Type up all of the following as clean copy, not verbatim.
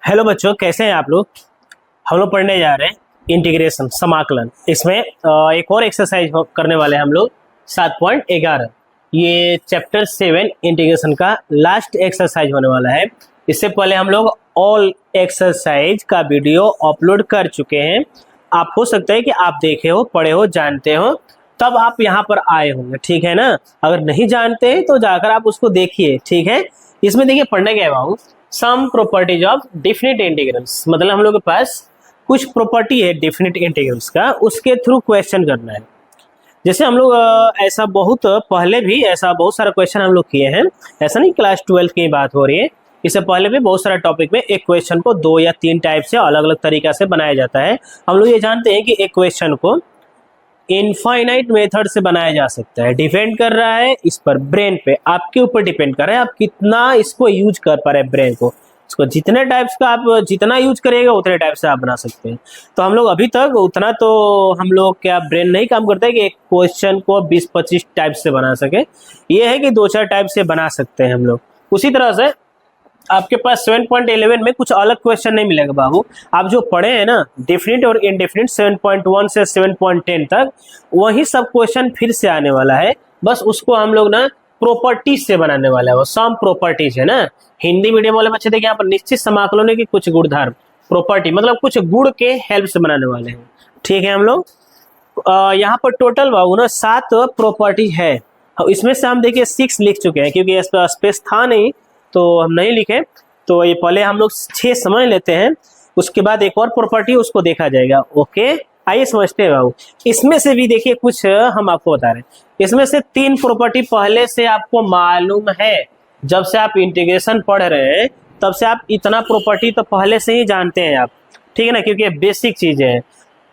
Hello बच्चों, कैसे हैं आप लोग। हम लोग पढ़ने जा रहे हैं इंटीग्रेशन, समाकलन। इसमें एक और एक्सरसाइज करने वाले हैं हम लोग 7.11। ये चैप्टर 7 इंटीग्रेशन का लास्ट एक्सरसाइज होने वाला है। इससे पहले हम लोग ऑल एक्सरसाइज का वीडियो अपलोड कर चुके हैं। आप हो सकता है कि आप देखे हो, पढ़े हो, जानते हो, तब आप यहाँ पर आए होंगे, ठीक है ना। अगर नहीं जानते तो जाकर आप उसको देखिए, ठीक है। इसमें देखिए पढ़ने गए हूँ some properties of definite integrals, मतलब हम लोग के पास कुछ प्रॉपर्टी है डिफिनिट इंटीग्रल्स का, उसके थ्रू क्वेश्चन करना है। जैसे हम लोग ऐसा बहुत पहले भी ऐसा बहुत सारा क्वेश्चन हम लोग किए हैं। ऐसा नहीं क्लास 12 की बात हो रही है, इससे पहले भी बहुत सारा टॉपिक में एक क्वेश्चन को 2 या 3 टाइप से अलग अलग तरीका से बनाया जाता है। हम लोग ये जानते हैं कि एक क्वेश्चन को इनफाइनाइट मेथड से बनाया जा सकता है। डिपेंड कर रहा है इस पर, ब्रेन पे, आपके ऊपर डिपेंड कर रहा है आप कितना इसको यूज कर पा रहे हैं ब्रेन को। इसको जितने टाइप्स का आप जितना यूज करिएगा उतने टाइप से आप बना सकते हैं। तो हम लोग अभी तक उतना तो हम लोग क्या ब्रेन नहीं काम करता है कि एक क्वेश्चन को 20-25 टाइप से बना सके। ये है कि 2-4 टाइप से बना सकते हैं हम लोग। उसी तरह से आपके पास 7.11 में कुछ अलग क्वेश्चन नहीं मिलेगा बाबू। आप जो पढ़े हैं ना डेफिनिट और इनडेफिनिट 7.1 से 7.10 तक, वही सब क्वेश्चन फिर से आने वाला है। बस उसको हम लोग ना प्रॉपर्टीज से बनाने वाला है। वो सम प्रॉपर्टीज है ना। हिंदी मीडियम वाले बच्चे देखिए यहाँ पर निश्चित समाकलों के कुछ गुणधर्म, प्रॉपर्टी मतलब कुछ गुण के हेल्प से बनाने वाले हैं, ठीक है। हम लोग यहाँ पर टोटल बाबू ना 7 प्रॉपर्टी है। इसमें से हम देखिए 6 लिख चुके हैं, क्योंकि इस पर स्पेस था नहीं तो हम नहीं लिखे। तो ये पहले हम लोग 6 समझ लेते हैं, उसके बाद एक और प्रॉपर्टी उसको देखा जाएगा। ओके, आइए समझते हैं बाबू। इसमें से भी देखिए कुछ हम आपको बता रहे हैं। इसमें से 3 प्रॉपर्टी पहले से आपको मालूम है। जब से आप इंटीग्रेशन पढ़ रहे हैं तब से आप इतना प्रॉपर्टी तो पहले से ही जानते हैं आप, ठीक है ना, क्योंकि ये बेसिक चीजें हैं।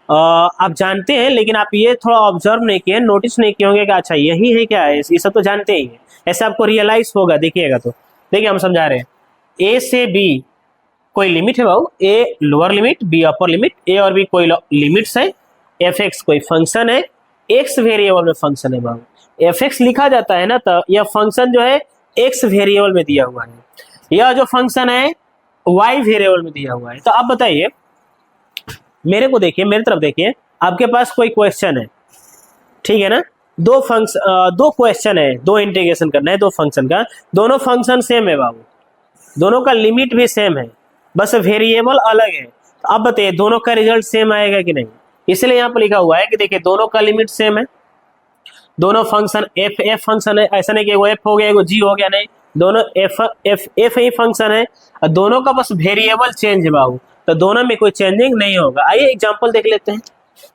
आप जानते हैं, लेकिन आप ये थोड़ा ऑब्जर्व नहीं किए, नोटिस नहीं किए होंगे कि अच्छा यही है क्या है, ये सब तो जानते ही है। ऐसे आपको रियलाइज होगा, देखिएगा तो। देखिए हम समझा रहे हैं, ए से बी कोई लिमिट है बाबू, A lower limit, B upper limit, A और बी कोई लिमिट्स है, एफ एक्स कोई फंक्शन है, एक्स वेरिएबल में फंक्शन है बाबू। एफ एक्स लिखा जाता है ना, तो यह फंक्शन जो है एक्स वेरिएबल में दिया हुआ है, यह जो फंक्शन है वाई वेरिएबल में दिया हुआ है। तो आप बताइए, मेरे को देखिए, मेरी तरफ देखिए, आपके पास कोई क्वेश्चन है, ठीक है ना। दो क्वेश्चन है, 2 इंटीग्रेशन करना है 2 फंक्शन का। दोनों फंक्शन सेम है बाबू, दोनों का लिमिट भी सेम है, बस वेरिएबल अलग है। तो अब बताइए दोनों का रिजल्ट सेम आएगा कि नहीं। इसलिए यहाँ पर लिखा हुआ है कि देखिए दोनों का लिमिट सेम है, दोनों फंक्शन एफ फंक्शन है। ऐसा नहीं कि वो एफ हो गया वो जी हो गया, नहीं, दोनों एफ ही फंक्शन है और दोनों का बस वेरिएबल चेंज है बाबू। तो दोनों में कोई चेंजिंग नहीं होगा। आइए एग्जाम्पल देख लेते हैं।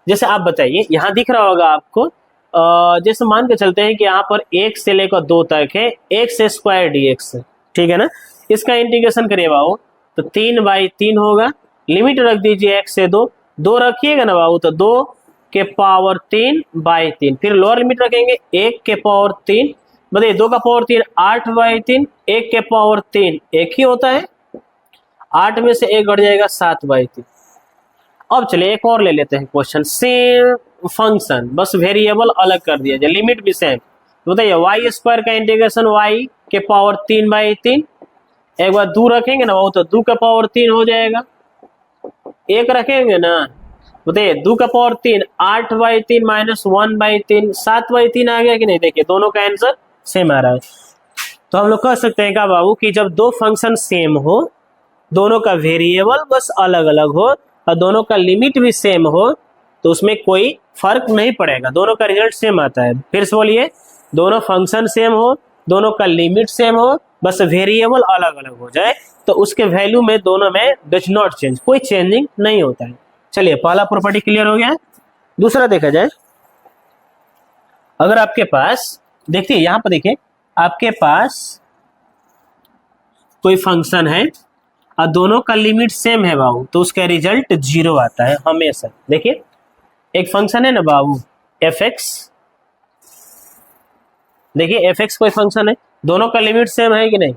जैसे आप बताइए, यहाँ दिख रहा होगा आपको, जैसे मान के चलते हैं कि यहाँ पर 1 से लेकर 2 तक है एक्स स्क्वायर डी एक्स, ठीक है ना। इसका इंटीग्रेशन करिए बाबू तो 3/3 होगा। लिमिट रख दीजिए 1 से 2, 2 रखिएगा ना बाबू तो 2 के पावर 3/3। फिर लोअर लिमिट रखेंगे 1 के पावर 3, बताइए 2 का पावर 3 8/3, 1 के पावर 3 1 ही होता है, 8 में से 1 घट जाएगा 7/3। अब चलिए एक और ले लेते हैं क्वेश्चन, सेम फंक्शन बस वेरिएबल अलग कर दिया जाए, लिमिट भी सेम। तो बताइए वाई स्क्वायर का इंटीग्रेशन वाई के पावर 3/3, एक बार 2 रखेंगे ना वो तो 2 का पावर 3 हो जाएगा, 1 रखेंगे ना, बताइए 2 का पावर 3 8/3 माइनस 1/3 7/3 आ गया कि नहीं। देखिए दोनों का आंसर सेम आ रहा है। तो हम लोग कह सकते हैं क्या बाबू कि जब 2 फंक्शन सेम हो, दोनों का वेरिएबल बस अलग अलग हो और दोनों का लिमिट भी सेम हो, तो उसमें कोई फर्क नहीं पड़ेगा, दोनों का रिजल्ट सेम आता है। फिर से बोलिए, दोनों फंक्शन सेम हो, दोनों का लिमिट सेम हो, बस वेरिएबल अलग अलग हो जाए, तो उसके वैल्यू में दोनों में डज नॉट चेंज, कोई चेंजिंग नहीं होता है। चलिए पहला प्रॉपर्टी क्लियर हो गया। दूसरा देखा जाए, अगर आपके पास देखिए यहाँ पर देखिए, आपके पास कोई फंक्शन है और दोनों का लिमिट सेम है बाबू, तो उसका रिजल्ट 0 आता है हमेशा। देखिए एक फंक्शन है ना बाबू एफ एक्स, देखिए एफ एक्स कोई फंक्शन है, दोनों का लिमिट सेम है कि नहीं,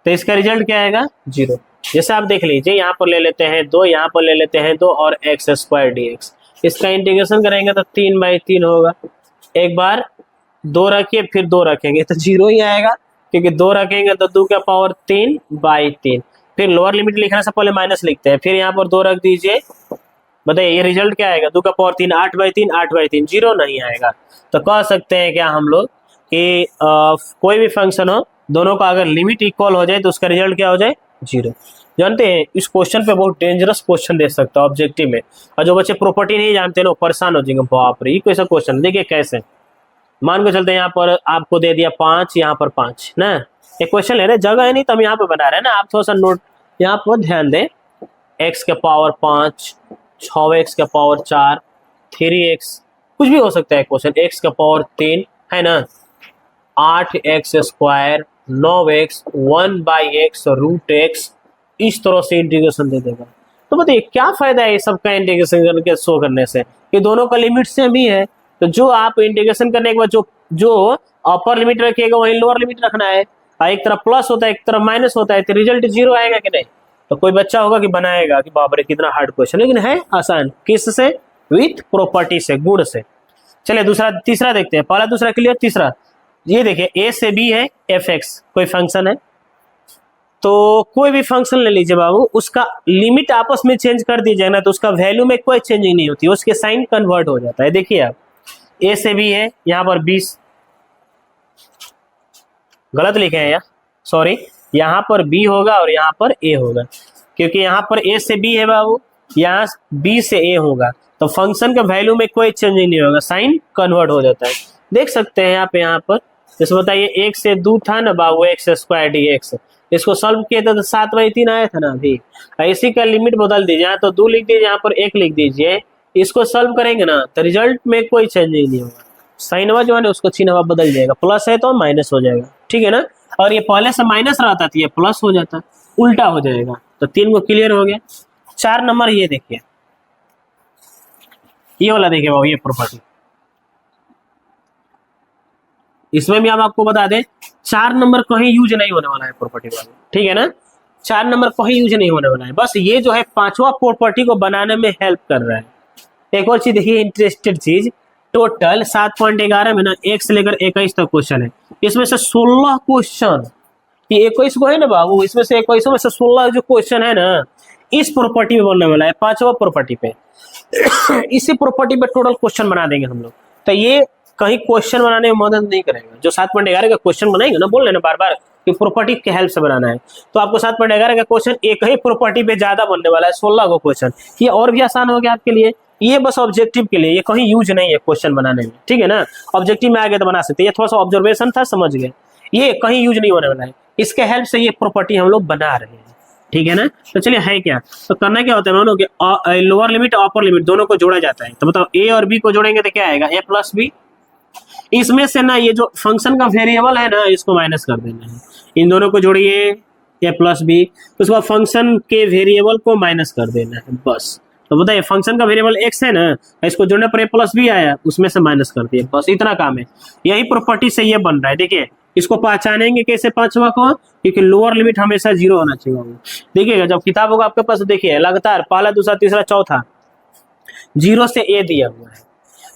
तो इसका रिजल्ट क्या आएगा 0। जैसे आप देख लीजिए, यहाँ पर ले लेते हैं 2, यहाँ पर ले लेते हैं 2 और एक्स स्क्वायर डी एक्स, इसका इंटीग्रेशन करेंगे तो 3/3 होगा। एक बार 2 रखिए फिर 2 रखेंगे तो 0 ही आएगा, क्योंकि 2 रखेंगे तो 2 का पावर 3/3। फिर लोअर लिमिट लिखने से पहले माइनस लिखते हैं, फिर यहाँ पर 2 रख दीजिए। बताइए ये रिजल्ट क्या आएगा, 2 का पावर 3, 8/3, 8/3, 0 नहीं आएगा। तो कह सकते हैं क्या हम लोग कि कोई भी फंक्शन हो, दोनों का अगर लिमिट इक्वल हो जाए तो उसका रिजल्ट क्या हो जाए, 0। जानते हैं इस क्वेश्चन पे बहुत डेंजरस क्वेश्चन दे सकता है ऑब्जेक्टिव में, और जो बच्चे प्रॉपर्टी नहीं जानते लोग परेशान हो जाएंगे, बाप रे ये कैसा क्वेश्चन। देखिए कैसे, मान के चलते हैं यहाँ पर आपको दे दिया 5, यहाँ पर 5 ना, एक क्वेश्चन ले रहे, जगह है नहीं तो हम यहाँ पे बना रहे हैं ना, आप थोड़ा सा नोट यहाँ पर ध्यान दें। x के पावर 5, 6x के पावर 4, 3x, कुछ भी हो सकता है क्वेश्चन, x के पावर 3 है ना, 8x², 9x, 1/x, √x, इस तरह से इंटीग्रेशन दे देगा। तो बताइए क्या फायदा है ये सब का इंटीग्रेशन करके शो करने से, कि दोनों का लिमिट सेम ही है। तो जो आप इंटीग्रेशन करने के बाद जो अपर लिमिट रखिएगा वही लोअर लिमिट रखना है, एक तरफ प्लस होता है एक तरफ माइनस होता है, तो रिजल्ट 0 आएगा कि नहीं। तो कोई बच्चा होगा कि बनाएगा कि बाप रे कितना हार्ड क्वेश्चन, लेकिन है आसान, किससे, विथ प्रॉपर्टी से, गुण से। चलिए तीसरा देखते हैं, पहला दूसरा क्लियर, तीसरा ये देखिए a से b है f(x), कोई फंक्शन है, तो कोई भी फंक्शन ले लीजिए बाबू, उसका लिमिट आपस में चेंज कर दीजिए ना तो उसका वैल्यू में कोई चेंजिंग नहीं होती, उसके साइन कन्वर्ट हो जाता है। देखिए आप a से b है, यहाँ पर 20, गलत लिखे हैं यार, सॉरी, यहाँ पर b होगा और यहाँ पर a होगा, क्योंकि यहाँ पर a से b है बाबू, यहाँ b से a होगा, तो फंक्शन का वैल्यू में कोई चेंजिंग नहीं होगा, साइन कन्वर्ट हो जाता है। देख सकते हैं आप यहाँ पर, जैसे बताइए 1 से 2 था ना बाबू, x² dx, इसको सॉल्व किया था तो 7/3 आया था ना अभी, इसी का लिमिट बदल दीजिए, यहाँ तो 2 लिख दीजिए, यहाँ पर 1 लिख दीजिए, इसको सॉल्व करेंगे ना तो रिजल्ट में कोई चेंजिंग नहीं होगा, साइनवा जो है ना उसको चिन्हवा बदल जाएगा, प्लस है तो माइनस हो जाएगा, ठीक है ना। और ये पहले से माइनस रहता था, ये प्लस हो जाता, उल्टा हो जाएगा। तो 3 को क्लियर हो गया। 4 नंबर ये देखिए, ये वाला देखिए बाबू, ये प्रॉपर्टी, इसमें भी हम आपको बता दें 4 नंबर कहीं यूज नहीं होने वाला है प्रॉपर्टी वाला, ठीक है ना, 4 नंबर कहीं यूज नहीं होने वाला है, बस ये जो है 5वां प्रॉपर्टी को बनाने में हेल्प कर रहा है। एक और चीज देखिए, इंटरेस्टेड चीज, टोटल 7.11 में ना 1 से लेकर 21 तक क्वेश्चन है, इसमें से 16 क्वेश्चन, ये 21 को है ना बाबू, इसमें से 21 में से 16 जो क्वेश्चन है ना इस प्रॉपर्टी में बनने वाला है, 5वां प्रॉपर्टी पे इसी प्रॉपर्टी पे टोटल क्वेश्चन बना देंगे हम लोग। तो ये कहीं क्वेश्चन बनाने में मदद नहीं करेगा, जो 7.11 का क्वेश्चन बनाएंगे ना, बोल रहे ना बार बार कि प्रॉपर्टी के हेल्प से बनाना है, तो आपको 7.11 का क्वेश्चन एक ही प्रॉपर्टी पे ज्यादा बनने वाला है, 16 को क्वेश्चन, ये और भी आसान हो गया आपके लिए, ये बस ऑब्जेक्टिव के लिए, ये कहीं यूज नहीं है क्वेश्चन बनाने में, ठीक है ना। ऑब्जेक्टिव में आ गया तो बना सकते, ये थोड़ा सा ऑब्जर्वेशन था, समझ गए, ये कहीं यूज नहीं होने वाला है, इसके हेल्प से ये प्रॉपर्टी हम लोग बना रहे हैं, ठीक है ना। तो चलिए है क्या, तो करना क्या होता है मानो कि लोअर लिमिट अपर लिमिट दोनों को जोड़ा जाता है, तो बताओ a और b को जोड़ेंगे तो क्या आएगा, a + b, इसमें से ना ये जो फंक्शन का वेरिएबल है ना इसको माइनस कर देना है, इन दोनों को जोड़िए a + b, उसके बाद फंक्शन के वेरिएबल को माइनस कर देना है बस। तो बताइए फंक्शन का वेरिएबल x है ना, इसको जोड़ने पर a + b आया, उसमें से माइनस कर दिया, बस इतना काम है। यही प्रॉपर्टी से ये बन रहा है। देखिए इसको पहचानेंगे कैसे 5वां को, क्योंकि लोअर लिमिट हमेशा 0 होना चाहिए। देखिएगा जब किताब होगा आपके पास, देखिए लगातार पहला दूसरा तीसरा चौथा 0 से a दिया हुआ है,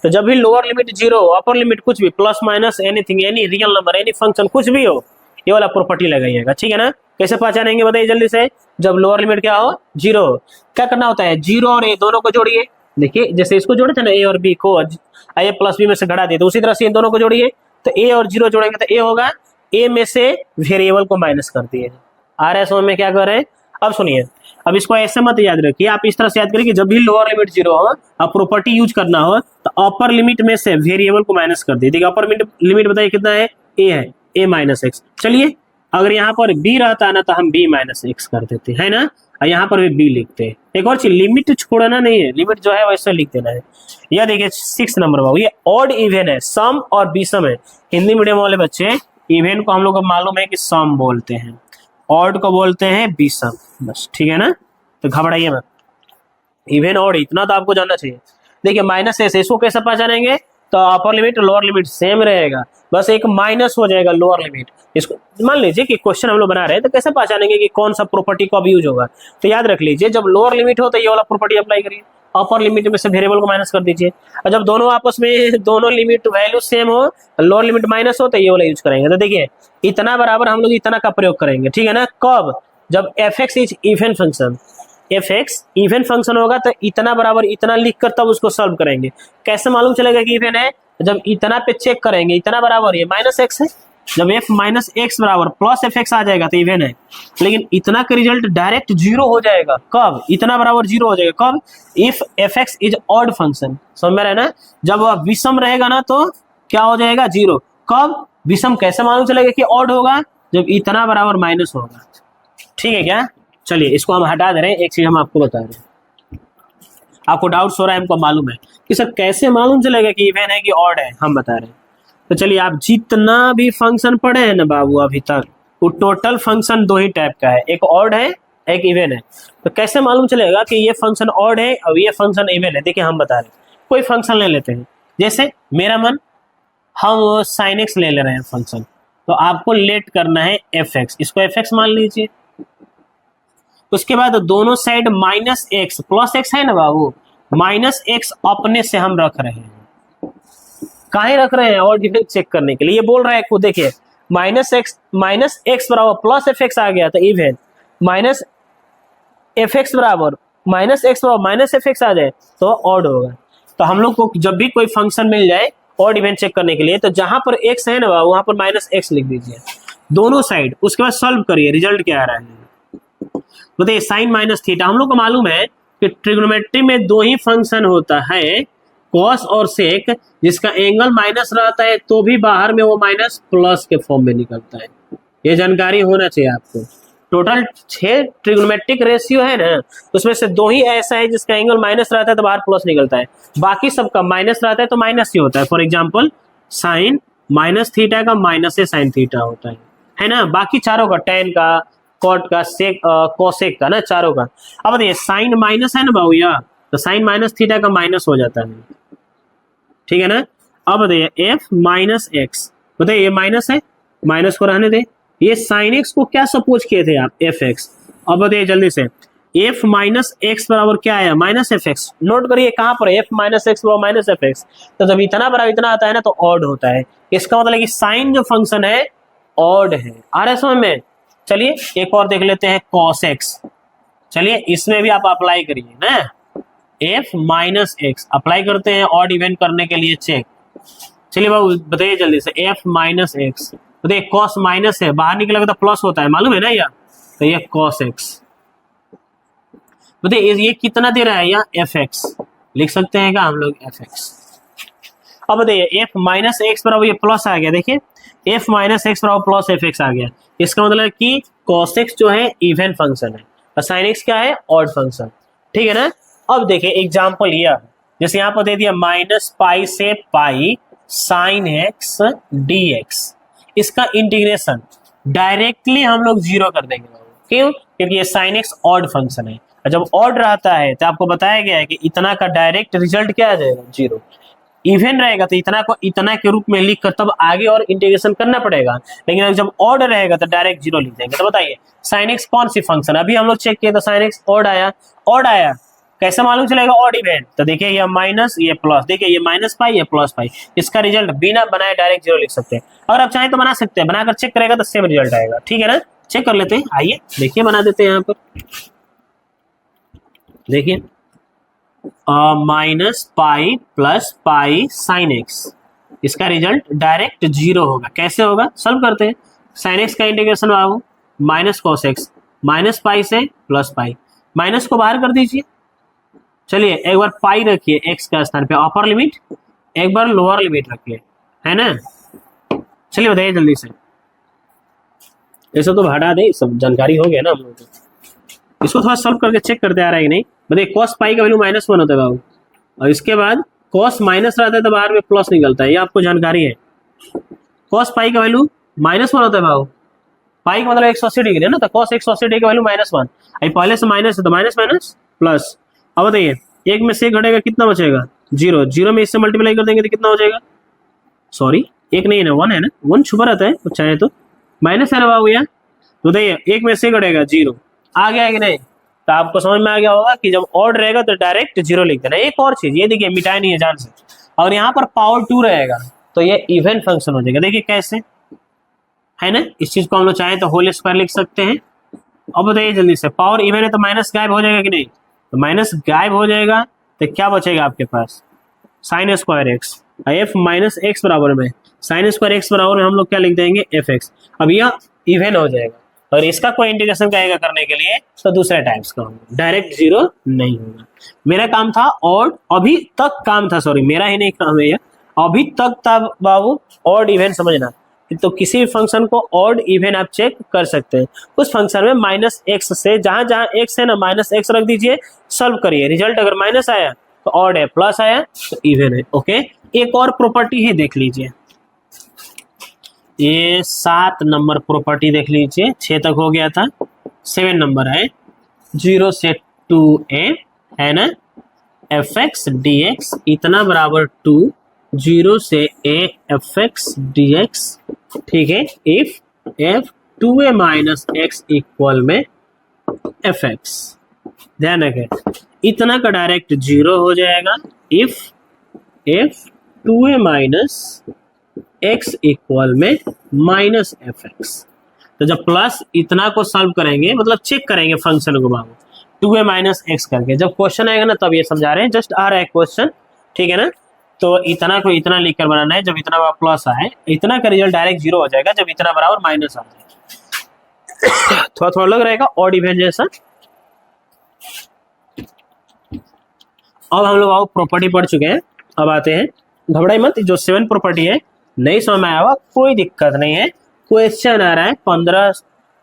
तो जब भी लोअर लिमिट 0 अपर लिमिट कुछ भी plus minus anything, any real number, any function कुछ भी हो, ये वाला प्रॉपर्टी लगाइएगा, ठीक है ना। कैसे पहचानेंगे बताइए जल्दी से, जब लोअर लिमिट क्या हो 0, क्या करना होता है, 0 और a दोनों को जोड़िए। देखिए जैसे इसको जोड़े थे ना a और b को, a + b में से घटा दिए, तो उसी तरह से इन दोनों को जोड़िए, तो a और 0 जोड़ेंगे तो a होगा, a में से वेरिएबल को माइनस कर दिए। आ रहा है समझ में क्या कर रहे हैं। अब सुनिए, अब इसको ऐसे मत याद रखिए, आप इस तरह से याद करिए कि जब भी लोअर लिमिट 0 हो और प्रॉपर्टी यूज करना हो तो अपर लिमिट में से वेरिएबल को माइनस कर दीजिए। अपर लिमिट बताइए कितना है, a है, a - x। चलिए अगर यहाँ पर b रहता है ना तो हम b - x कर देते हैं ना, और यहाँ पर भी b लिखते हैं। एक और चीज, लिमिट छोड़ना नहीं है, लिमिट जो है वैसे लिख देना है। यह देखिए 6 नंबर बाबू, ये ऑड इवन है, सम और विषम है। हिंदी मीडियम वाले बच्चे इवन को हम लोग को मालूम है कि सम बोलते हैं, ऑड को बोलते हैं विषम, बस ठीक है ना, तो घबराइए मत, इवन ऑड इतना तो आपको जानना चाहिए। देखिए -s, इसको कैसे पहचानेंगे, तो upper limit lower limit same रहेगा, बस एक माइनस हो जाएगा लोअर लिमिट। इसको मान लीजिए कि क्वेश्चन हम लोग बना रहे हैं तो कैसे पहचानेंगे कि कौन सा प्रॉपर्टी कब यूज होगा, तो याद रख लीजिए जब लोअर लिमिट हो तो ये वाला प्रॉपर्टी अप्लाई करिए, अपर लिमिट में से वेरिएबल को माइनस कर दीजिए, और जब दोनों आपस में दोनों लिमिट वैल्यू सेम हो, लोअर लिमिट माइनस हो, तो ये वाला यूज करेंगे। तो देखिए इतना बराबर हम लोग इतना का प्रयोग करेंगे, ठीक है ना। कब, जब F x is even function, F x even function होगा तो इतना बराबर इतना लिख कर तब उसको सॉल्व करेंगे। कैसे मालूम चलेगा कि इवन है? जब इतना पे चेक करेंगे, इतना बराबर ये माइनस एक्स है, जब एफ माइनस एक्स बराबर प्लस एफ एक्स आ जाएगा तो इवन है। लेकिन इतना का रिजल्ट डायरेक्ट जीरो हो जाएगा कब? इतना बराबर जीरो हो जाएगा कब? If F x is odd function. समझ में रहे ना? जब वह विषम रहेगा ना तो क्या हो जाएगा? जीरो। कब विषम? कैसे मालूम चलेगा कि ऑड होगा? जब इतना बराबर माइनस होगा। ठीक है क्या? चलिए इसको हम हटा दे रहे हैं, एक चीज हम आपको बता रहे हैं। आपको डाउट हो रहा है, हमको मालूम है कि सर कैसे मालूम चलेगा कि इवन है कि ऑड है, हम बता रहे हैं। तो चलिए, आप जितना भी फंक्शन पढ़े हैं ना बाबू अभी तक, वो टोटल फंक्शन दो ही टाइप का है, एक ऑड है एक इवन है। तो कैसे मालूम चलेगा कि ये फंक्शन ऑड है और ये फंक्शन इवन है? देखिए हम बता रहे हैं, कोई फंक्शन ले लेते हैं, जैसे मेरा मन, हम साइन एक्स ले ले रहे हैं फंक्शन, तो आपको लेट करना है एफ एक्स, इसको एफ एक्स मान लीजिए। उसके बाद दोनों side minus x plus x है ना बाबू, माइनस एक्स अपने से हम रख रहे हैं। काहे रख रहे हैं? और डिफरेंस चेक करने के लिए। ये बोल रहा है को, देखिए माइनस एक्स बराबर प्लस एफ एक्स आ गया तो इवन, माइनस एफ एक्स बराबर माइनस एक्स बराबर माइनस एफ एक्स आ जाए तो ऑड होगा। तो हम लोग को जब भी कोई फंक्शन मिल जाए ऑड इवन चेक करने के लिए, तो जहां पर एक्स है ना वहां पर माइनस एक्स लिख दीजिए दोनों साइड। उसके बाद सॉल्व करिए, रिजल्ट क्या आ रहा है बताइए। साइन माइनस थीटा, हम लोग को मालूम है कि ट्रिग्नोमेट्री में दो ही फंक्शन होता है, कॉस और सेक, जिसका एंगल माइनस रहता है तो भी बाहर में वो माइनस प्लस के फॉर्म में निकलता है। ये जानकारी होना चाहिए आपको। टोटल 6 ट्रिग्नोमेट्रिक रेशियो है ना, उसमें से दो ही ऐसा है जिसका एंगल माइनस रहता है तो बाहर प्लस निकलता है, बाकी सबका माइनस रहता है तो माइनस ही होता है। For example sine minus theta का माइनस से साइन थीटा होता है ना। बाकी चारों का, टेन का, कॉट का, सेक, कोसेक का ना, चारों का। अब बताइए साइन माइनस है ना बाबू, या तो साइन माइनस थीटा का माइनस हो जाता है, ठीक है ना। अब बताइए एफ माइनस एक्स, बताइए ये माइनस है, माइनस को रहने दे। ये साइन एक्स को क्या सपोज किए थे आप? F x. अब बताइए जल्दी से, एफ माइनस एक्स बराबर क्या आया? Minus F x. नोट करिए कहां पर एफ माइनस एक्स बराबर माइनस एफ एक्स। तो जब इतना बराबर इतना आता है ना तो ऑड होता है। इसका मतलब कि साइन जो फंक्शन है ऑड है। आ रहा है समझ में? चलिए एक और देख लेते हैं, कॉस एक्स। चलिए इसमें भी आप अप्लाई करिए ना, एफ माइनस एक्स अप्लाई करते हैं ऑड इवन करने के लिए, चेक। चलिए बाबू बताइए जल्दी से, एफ माइनस एक्स, बताइए कॉस माइनस है, बाहर निकलेगा तो प्लस होता है, मालूम है ना यार। तो ये कॉस एक्स, बताइए ये कितना दे रहा है? या एफ एक्स लिख सकते हैं क्या हम लोग? F x. अब बताइए एफ माइनस एक्स बराबर ये प्लस आ गया, देखिए एफ माइनस एक्स बराबर प्लस एफ एक्स आ गया। इसका मतलब कि कॉस एक्स जो है इवन फंक्शन है और साइन एक्स क्या है? ऑड फंक्शन, ठीक है ना। अब देखिए एग्जाम्पल यह, जैसे यहाँ पर दे दिया माइनस पाई से पाई साइन एक्स डी एक्स, इसका इंटीग्रेशन डायरेक्टली हम लोग जीरो कर देंगे। क्यों? क्योंकि ये साइन एक्स ऑड फंक्शन है, और जब ऑड रहता है तो आपको बताया गया है कि इतना का डायरेक्ट रिजल्ट क्या आ जाएगा? जीरो। इवन रहेगा तो इतना को इतना के रूप में लिख कर तब आगे और इंटीग्रेशन करना पड़ेगा, लेकिन जब ऑड रहेगा तो डायरेक्ट जीरो लिख देंगे। तो बताइए साइन एक्स कौन सी फंक्शन? अभी हम लोग चेक किए तो साइन एक्स ऑड आया, ऑड आया। कैसे मालूम चलेगा ऑड इवन? तो देखिए ये माइनस ये प्लस, देखिए ये माइनस पाई ये प्लस पाई, इसका रिजल्ट बिना बनाए डायरेक्ट जीरो लिख सकते हैं। अगर आप चाहें तो बना सकते हैं, बनाकर चेक करेगा तो सेम रिजल्ट आएगा, ठीक है ना। चेक कर लेते हैं, आइए देखिए बना देते हैं। यहाँ पर देखिए minus pi plus pi sine X, इसका रिजल्ट डायरेक्ट जीरो होगा। कैसे होगा? सॉल्व करते हैं। साइन एक्स का इंटीग्रेशन बाबू minus cos X, minus pi से प्लस पाई, माइनस को बाहर कर दीजिए। चलिए एक बार पाई रखिए एक्स का स्थान पे, अपर लिमिट, एक बार लोअर लिमिट रखिए, है ना। चलिए बताइए जल्दी से, ऐसा तो हटा दे, सब जानकारी हो गया ना हम लोग को। इसको थोड़ा सॉल्व करके चेक करते आ रहा है कि नहीं। बताइए कॉस पाई का वैल्यू माइनस वन होता है बाबू, और इसके बाद कॉस माइनस रहता है तो बाहर में प्लस निकलता है, ये आपको जानकारी है। कॉस पाई का वैल्यू माइनस वन होता है बाबू, पाई का मतलब 180 डिग्री है ना, तो कॉस 180 डिग्री का वैल्यू माइनस वन। अभी पहले से माइनस है तो माइनस माइनस प्लस। अब बताइए एक में से घटेगा कितना बचेगा? जीरो। जीरो में इससे मल्टीप्लाई कर देंगे तो कितना हो जाएगा? सॉरी एक नहीं है ना, वन है ना, वन छुपा रहता है चाहे तो, माइनस है ना बाबू यार। बताइए एक में से घटेगा जीरो, आ गया है कि नहीं? तो आपको समझ में आ गया होगा कि जब ऑड रहेगा तो डायरेक्ट जीरो लिख देना। एक और चीज ये देखिए, मिटाए नहीं है जान से, और यहाँ पर पावर 2 रहेगा तो ये इवन फंक्शन हो जाएगा। देखिए कैसे है ना, इस चीज को हम लोग चाहे तो होल स्क्वायर लिख सकते हैं, अब बताइए जल्दी से, पावर इवन है तो माइनस गायब हो जाएगा कि नहीं, तो माइनस गायब हो जाएगा तो क्या बचेगा आपके पास, sine square X. F minus X बराबर में साइन स्क्वायर एक्स बराबर में हम लोग क्या लिख देंगे, एफ एक्स। अब यह इवन हो जाएगा, और इसका कोई इंटीग्रेशन कहेगा करने के लिए तो दूसरे टाइप्स का होगा, डायरेक्ट जीरो नहीं होगा। मेरा काम था, और अभी तक काम था, सॉरी मेरा ही नहीं काम है, अभी तक था बाबू ऑड इवन समझना। तो किसी भी फंक्शन को ऑड इवन आप चेक कर सकते हैं। उस फंक्शन में माइनस एक्स से जहां जहां एक्स है ना, माइनस एक्स रख दीजिए, सॉल्व करिए, रिजल्ट अगर माइनस आया तो ऑड है, प्लस आया तो इवन है। ओके, एक और प्रॉपर्टी है, देख लीजिए, ये 7 नंबर प्रॉपर्टी देख लीजिए, 6 तक हो गया था, 7 नंबर है, 0 से 2a है ना, एफ एक्स डी एक्स इतना बराबर 2, 0 से a F x D x, ठीक है, if F 2a minus x equal में एफ एक्स, ध्यान रखें इतना का डायरेक्ट 0 हो जाएगा, if F 2a minus x equal में माइनस एफ एक्स। तो जब प्लस इतना को सॉल्व करेंगे, मतलब चेक करेंगे फंक्शन को बाबू 2a माइनस एक्स करके, जब क्वेश्चन आएगा ना तब ये समझा रहे हैं, जस्ट आ रहा है क्वेश्चन, ठीक है ना। तो इतना को इतना लिखकर बनाना है, जब इतना बराबर प्लस आए, इतना का रिजल्ट डायरेक्ट 0 हो जाएगा जब इतना बराबर माइनस आ जाए। थोड़ा थोड़ा लग रहेगा ऑड इवन जैसा। अब हम लोग प्रॉपर्टी पढ़ चुके हैं, अब आते हैं, घबराई मत, जो 7 प्रॉपर्टी है नहीं समझ में आया हुआ कोई दिक्कत नहीं है, क्वेश्चन आ रहा है 15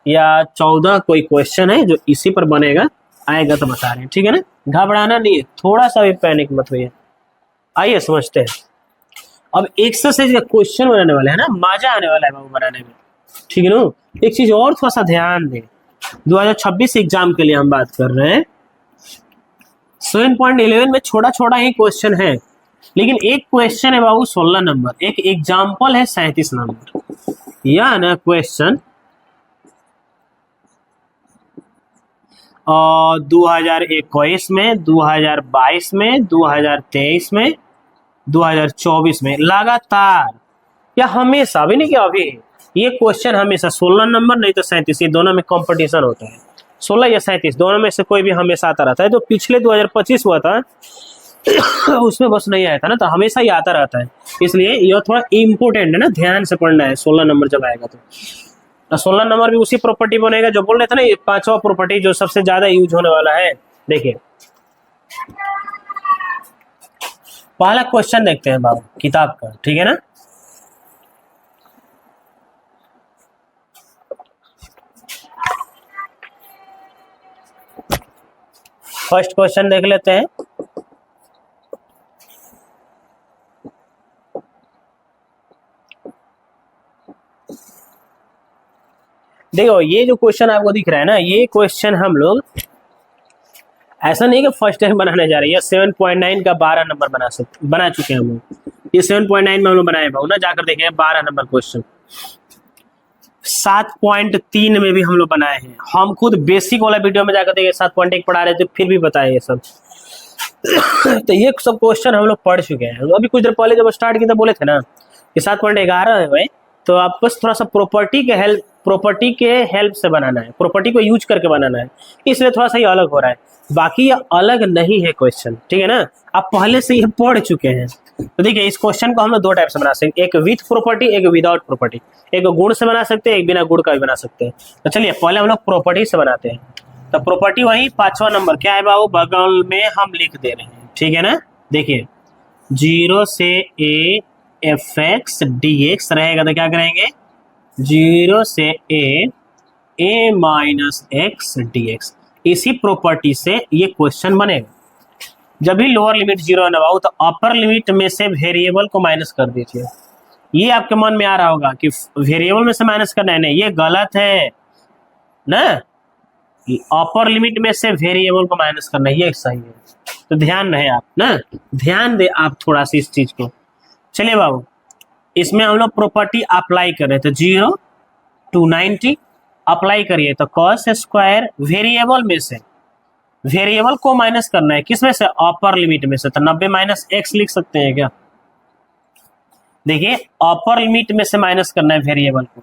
या 14 कोई क्वेश्चन है जो इसी पर बनेगा, आएगा तो बता रहे हैं, ठीक है ना, घबराना नहीं है, थोड़ा सा भी पैनिक मत होइए। आइए समझते हैं। अब एक्सरसाइज का क्वेश्चन बनाने वाले हैं ना, मजा आने वाला है बाबू बनाने में, ठीक है ना। एक चीज और थोड़ा सा ध्यान दें, 2026 एग्जाम के लिए हम बात कर रहे हैं, 7.11 में छोटा छोटा ही क्वेश्चन है, लेकिन एक क्वेश्चन है बाबू 16 नंबर, एक एग्जाम्पल है 37 नंबर, या ना क्वेश्चन 2021 में, 2022 में, 2023 में, 2024 में लगातार, या हमेशा, अभी नहीं कि अभी, ये क्वेश्चन हमेशा 16 नंबर नहीं तो 37, ये दोनों में कंपटीशन होता है, 16 या 37 दोनों में से कोई भी हमेशा आता रहता है। जो पिछले 2025 हुआ था उसमें बस नहीं आया था ना, तो हमेशा ही आता रहता है, इसलिए यह थोड़ा इम्पोर्टेंट है ना, ध्यान से पढ़ना है 16 नंबर जब आएगा तो 16 नंबर भी उसी प्रॉपर्टी बनेगा जो बोल रहे थे ना, ये 5वां प्रॉपर्टी जो सबसे ज्यादा यूज होने वाला है। देखिए पहला क्वेश्चन देखते हैं बाबू किताब का, ठीक है ना। फर्स्ट क्वेश्चन देख लेते हैं, देखो ये जो क्वेश्चन आपको दिख रहा है ना, ये क्वेश्चन हम लोग ऐसा नहीं कि फर्स्ट टाइम बनाने जा रहे हैं, 7.9 का 12 नंबर बना चुके हैं हम लोग, ये 7.9 में हम लोग बनाए ना, जाकर देखें 12 नंबर क्वेश्चन, 7.3 में भी हम लोग बनाए हैं, हम खुद बेसिक वाला वीडियो में जाकर देखे 7.1 पढ़ा रहे थे, फिर भी बताए ये सब। तो ये सब क्वेश्चन हम लोग पढ़ चुके हैं, अभी कुछ देर पहले जब स्टार्ट किया था बोले थे ना कि 7.11 है भाई, तो आप बस थोड़ा सा प्रॉपर्टी के हेल्प से बनाना है, प्रॉपर्टी को यूज करके बनाना है, इसलिए थोड़ा सा ये अलग हो रहा है, बाकी ये अलग नहीं है क्वेश्चन, ठीक है ना, आप पहले से ये पढ़ चुके हैं। तो देखिए इस क्वेश्चन को हम लोग 2 टाइप से बना सकते हैं, एक विथ प्रॉपर्टी, एक विदाउट प्रॉपर्टी, एक गुण से बना सकते हैं, एक बिना गुण का भी बना सकते हैं। तो चलिए पहले हम लोग प्रॉपर्टी से बनाते हैं। तो प्रॉपर्टी वही 5वां नंबर क्या है बाबू, बगल में हम लिख दे रहे हैं, ठीक है ना। देखिए 0 से a F x D x रहेगा, तो क्या करेंगे 0 से a minus x D x, इसी प्रॉपर्टी से ये क्वेश्चन बनेगा। जब भी लोअर लिमिट 0 है ना बाबू, तो अपर लिमिट में से वेरिएबल को माइनस कर दीजिए। ये आपके मन में आ रहा होगा कि वेरिएबल में से माइनस करना है, नहीं ये गलत है ना, अपर लिमिट में से वेरिएबल को माइनस करना है, ये सही है। तो ध्यान रहे आप ना, ध्यान दे आप थोड़ा सा इस चीज को। चलिए बाबू इसमें हम लोग प्रॉपर्टी अप्लाई कर रहे थे, 0 to 90 अप्लाई करिए, तो कॉस स्क्वायर वेरिएबल में से वेरिएबल को माइनस करना है, किसमें से, अपर लिमिट में से, तो 90 माइनस एक्स लिख सकते हैं क्या। देखिए अपर लिमिट में से माइनस करना है वेरिएबल को,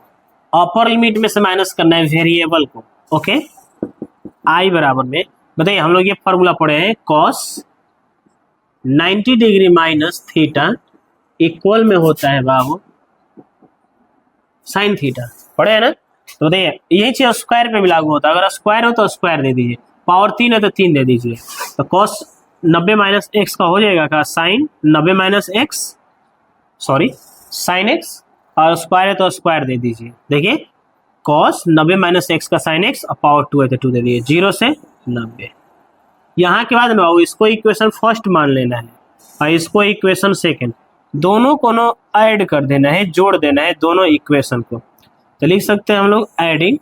अपर लिमिट में से माइनस करना है वेरिएबल को, ओके। आई बराबर में, बताइए हम लोग ये फॉर्मूला पढ़े हैं, cos 90 degree minus theta equal में होता है बाबू साइन थीटा, पढ़े है ना। तो बताइए यही चीज स्क्वायर पे भी लागू होता है, अगर स्क्वायर हो तो स्क्वायर दे दीजिए, पावर 3 है तो 3 दे दीजिए, तो कॉस 90 माइनस एक्स का हो जाएगा का sine 90 minus x, sorry sine x, और स्क्वायर है तो स्क्वायर दे दीजिए। देखिए कॉस 90 माइनस एक्स का साइन एक्स और पावर 2 है तो 2 दे दीजिए, 0 से 90। यहाँ के बाद ना इसको इक्वेशन फर्स्ट मान लेना है और इसको इक्वेशन सेकंड, दोनों को ऐड कर देना है, जोड़ देना है दोनों इक्वेशन को। तो लिख सकते हैं हम लोग एडिंग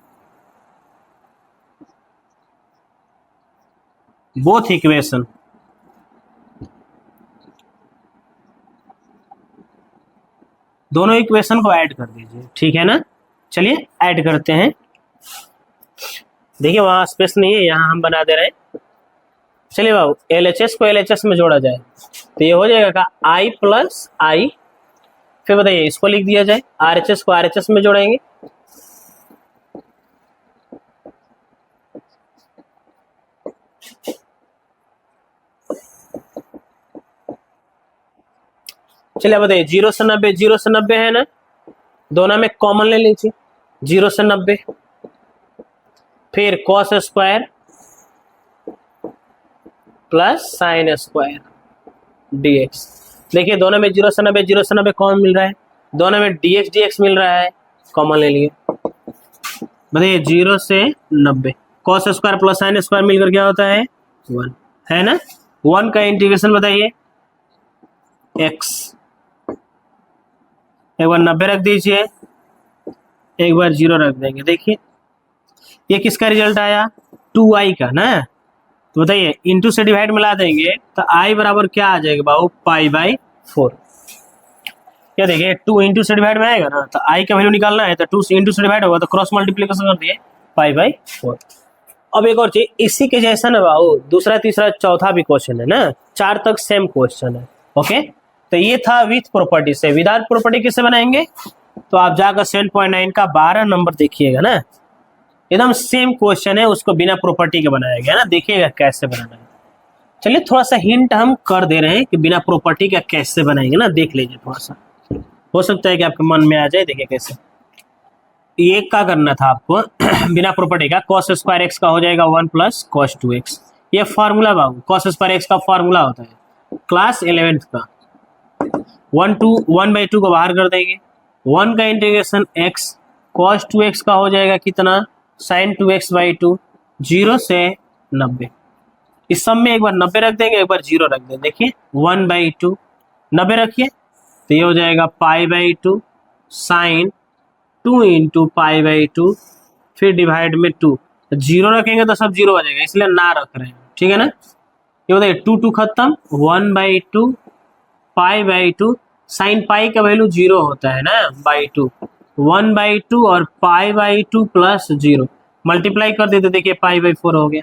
बोथ इक्वेशन, दोनों इक्वेशन को ऐड कर दीजिए, ठीक है ना। चलिए ऐड करते हैं। देखिए वहां स्पेस नहीं है, यहाँ हम बना दे रहे हैं। चलिए बाबू LHS को LHS में जोड़ा जाए तो ये हो जाएगा का I प्लस आई, फिर बताइए इसको लिख दिया जाए, RHS को RHS में जोड़ेंगे, चलिए बताइए 0 से 90, 0 से 90 है ना, दोनों में कॉमन ले लीजिए 0 से 90, फिर cos square plus sine square dx। देखिए दोनों में 0 से 90, 0 से 90 कॉमन मिल रहा है, दोनों में dx dx मिल रहा है, कॉमन ले लिए। बताइए 0 से 90 cos square plus sine square मिलकर क्या होता है 1, है ना। 1 का इंटीग्रेशन बताइए x, एक बार 90 रख दीजिए, एक बार 0 रख देंगे। देखिए ये किसका रिजल्ट आया 2i का ना, तो बताइए इंटू से डिवाइड मिला देंगे तो i बराबर क्या आ जाएगा बाबू π/4। क्या देखिए 2 इंटू से डिवाइड में आएगा ना, तो i का वैल्यू निकालना है तो 2 इंटू से डिवाइड होगा तो क्रॉस मल्टीप्लिकेशन कर दिए π/4। अब एक और चीज इसी के जैसा ना बाबू दूसरा तीसरा चौथा भी क्वेश्चन है ना, 4 तक सेम क्वेश्चन है। ओके तो ये था विथ प्रॉपर्टी से, विदाउट प्रॉपर्टी किससे बनाएंगे, तो आप जाकर 7.9 का 12 नंबर देखिएगा ना, एकदम सेम क्वेश्चन है, उसको बिना प्रॉपर्टी के बनाया गया ना, देखिएगा कैसे बनाना है। चलिए थोड़ा सा हिंट हम कर दे रहे हैं कि बिना प्रॉपर्टी का कैसे बनाएंगे ना, देख लीजिए थोड़ा सा, हो सकता है कि आपके मन में आ जाए। देखिए कैसे, ये क्या करना था आपको बिना प्रॉपर्टी का, cos स्क्वायर एक्स का हो जाएगा 1 प्लस cos 2x, ये फार्मूला बाबू cos स्क्वायर एक्स का फार्मूला होता है क्लास 11th का। 1/2 को बाहर कर देंगे, 1 का इंटीग्रेशन x cos 2x का हो जाएगा कितना sin 2x/2, 0 से 90। इस सब में एक बार 90 रख देंगे, एक बार 0 रख देंगे। देखिए 1/2 90 रखिए तो ये हो जाएगा π/2 साइन 2 इंटू π/2, फिर डिवाइड में 2, 0 रखेंगे तो सब 0 आ जाएगा इसलिए ना रख रहे हैं, ठीक है ना। ये बताइए 2 खत्म, 1/2 π/2, साइन पाई का वैल्यू 0 होता है ना /2, 1/2 और π/2 प्लस 0 मल्टीप्लाई कर देते, देखिए π/4 हो गया।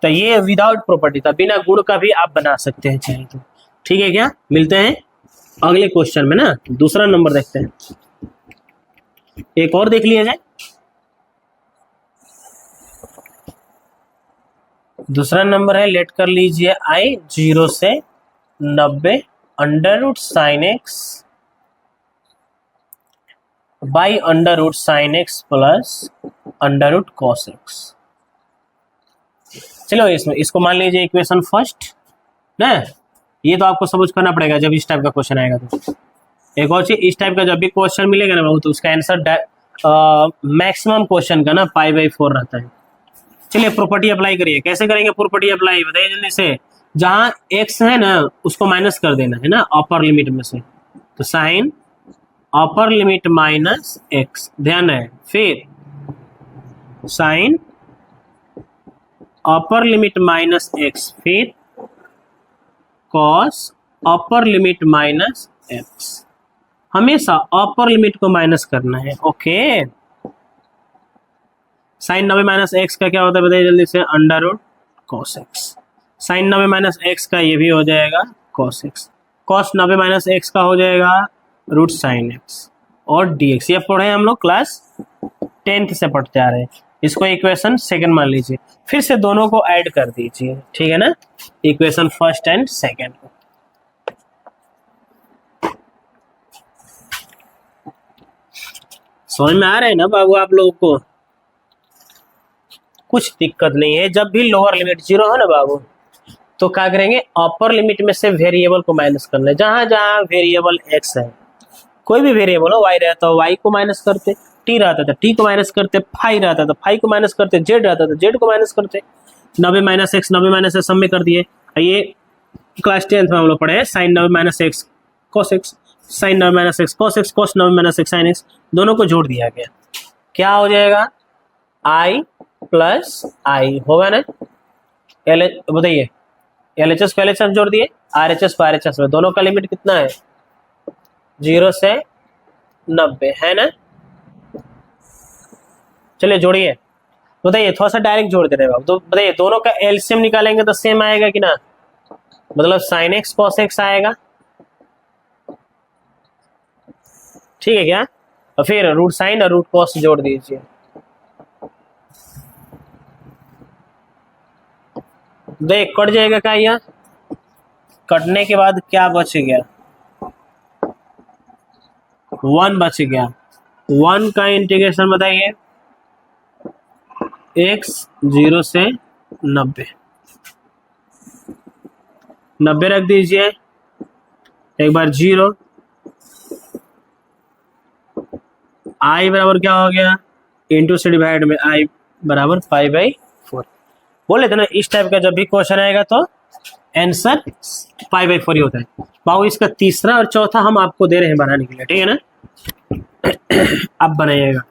तो ये विदाउट प्रॉपर्टी था, बिना गुण का भी आप बना सकते हैं चाहे तो, ठीक है क्या। मिलते हैं अगले क्वेश्चन में ना, दूसरा नंबर देखते हैं, एक और देख लिया जाए। दूसरा नंबर है, लेट कर लीजिए i 0 से 90 under root sine x by under root sine x plus under root cos x. चलो इसमें इसको मान लीजिए इक्वेशन फर्स्ट ना, ये तो आपको सब कुछ करना पड़ेगा जब इस टाइप का क्वेश्चन आएगा तो। एक और चीज, इस टाइप का जब भी क्वेश्चन मिलेगा ना बाबू तो उसका आंसर मैक्सिमम क्वेश्चन का ना π/4 रहता है। चलिए प्रॉपर्टी अप्लाई करिए, कैसे करेंगे प्रॉपर्टी अप्लाई बताइए जल्दी से। जहां x है ना उसको माइनस कर देना है ना अपर लिमिट में से, तो sine upper limit minus x, ध्यान है, फिर sine upper limit minus x, फिर cos upper limit minus x, हमेशा अपर लिमिट को माइनस करना है। ओके साइन 90 माइनस एक्स का क्या होता है बताइए जल्दी से, under root cos x. Sine 90 minus x का ये भी हो जाएगा cos x, cos 90 minus x का हो जाएगा रूट साइन एक्स और dx। ये पढ़े हम लोग क्लास 10th से पढ़ते आ रहे हैं। इसको इक्वेशन सेकंड मान लीजिए, फिर से दोनों को ऐड कर दीजिए, ठीक है ना, इक्वेशन फर्स्ट एंड सेकंड को। समझ में आ रहे हैं ना बाबू आप लोगों को? कुछ दिक्कत नहीं है। जब भी लोअर लिमिट 0 है ना बाबू, तो क्या करेंगे, अपर लिमिट में से वेरिएबल को माइनस करना है। जहां जहां वेरिएबल x है, कोई भी वेरिएबल हो, y रहता हो y को माइनस करते, t रहता था t को माइनस करते, फाई रहता था फाई को माइनस करते, z रहता था z को माइनस करते। 90 माइनस x 90 माइनस x सब में कर दिए। ये क्लास 10th में हम लोग पढ़े sine 90 minus x cos x, sine 90 minus x cos x, cos 90 minus x sin x, दोनों को जोड़ दिया गया। क्या हो जाएगा, i प्लस आई होगा ना। बताइए, LHS को LHS जोड़ दिए, RHS को RHS में, दोनों का लिमिट कितना है, 0 से 90 है ना। चलिए जोड़िए, बताइए, थोड़ा सा डायरेक्ट जोड़ दे रहे हैं। तो बताइए, दोनों का एलसीएम निकालेंगे तो सेम आएगा कि ना, मतलब साइन एक्स कॉस एक्स आएगा, ठीक है क्या। और फिर रूट साइन और रूट कॉस जोड़ दीजिए, देख कट जाएगा क्या, यह कटने के बाद क्या बच गया, 1 बच गया। 1 का इंटीग्रेशन बताइए, x 0 से 90, 90 रख दीजिए, एक बार 0, i बराबर क्या हो गया, इंटू से डिवाइड में i बराबर π/4। बोले थे ना, इस टाइप का जब भी क्वेश्चन आएगा तो आंसर π/4 ही होता है बाबू। इसका तीसरा और चौथा हम आपको दे रहे हैं बनाने के लिए, ठीक है ना। अब बनाइएगा,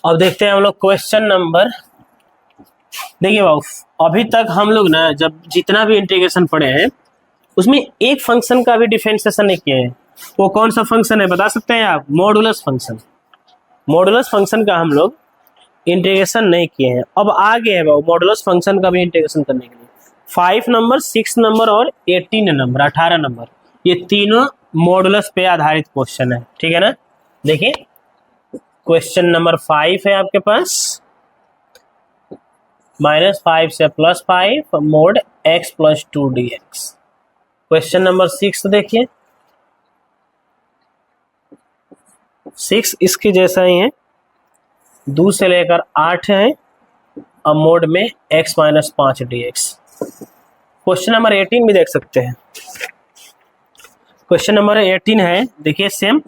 अब देखते हैं हम लोग क्वेश्चन नंबर। देखिए बाबू, अभी तक हम लोग ना जब जितना भी इंटीग्रेशन पढ़े हैं उसमें एक फंक्शन का भी डिफरेंशिएशन नहीं किए हैं। वो कौन सा फंक्शन है बता सकते हैं आप, मॉडुलस फंक्शन। मॉडुलस फंक्शन का हम लोग इंटीग्रेशन नहीं किए हैं। अब आगे है बाबू मॉडुलस फंक्शन का भी इंटीग्रेशन करने के लिए 5 नंबर 6 नंबर और 18 नंबर 18 नंबर, ये तीनों मॉडुलस पे आधारित क्वेश्चन है, ठीक है ना। देखिए क्वेश्चन नंबर 5 है आपके पास, -5 से +5 mode x + 2 dx। Question number 6 देखिए, 6 इसके जैसा ही है, 2 से लेकर 8 है, अब मोड में x - 5 dx। क्वेश्चन नंबर 18 भी देख सकते हैं। क्वेश्चन नंबर 18 है, देखिए सेम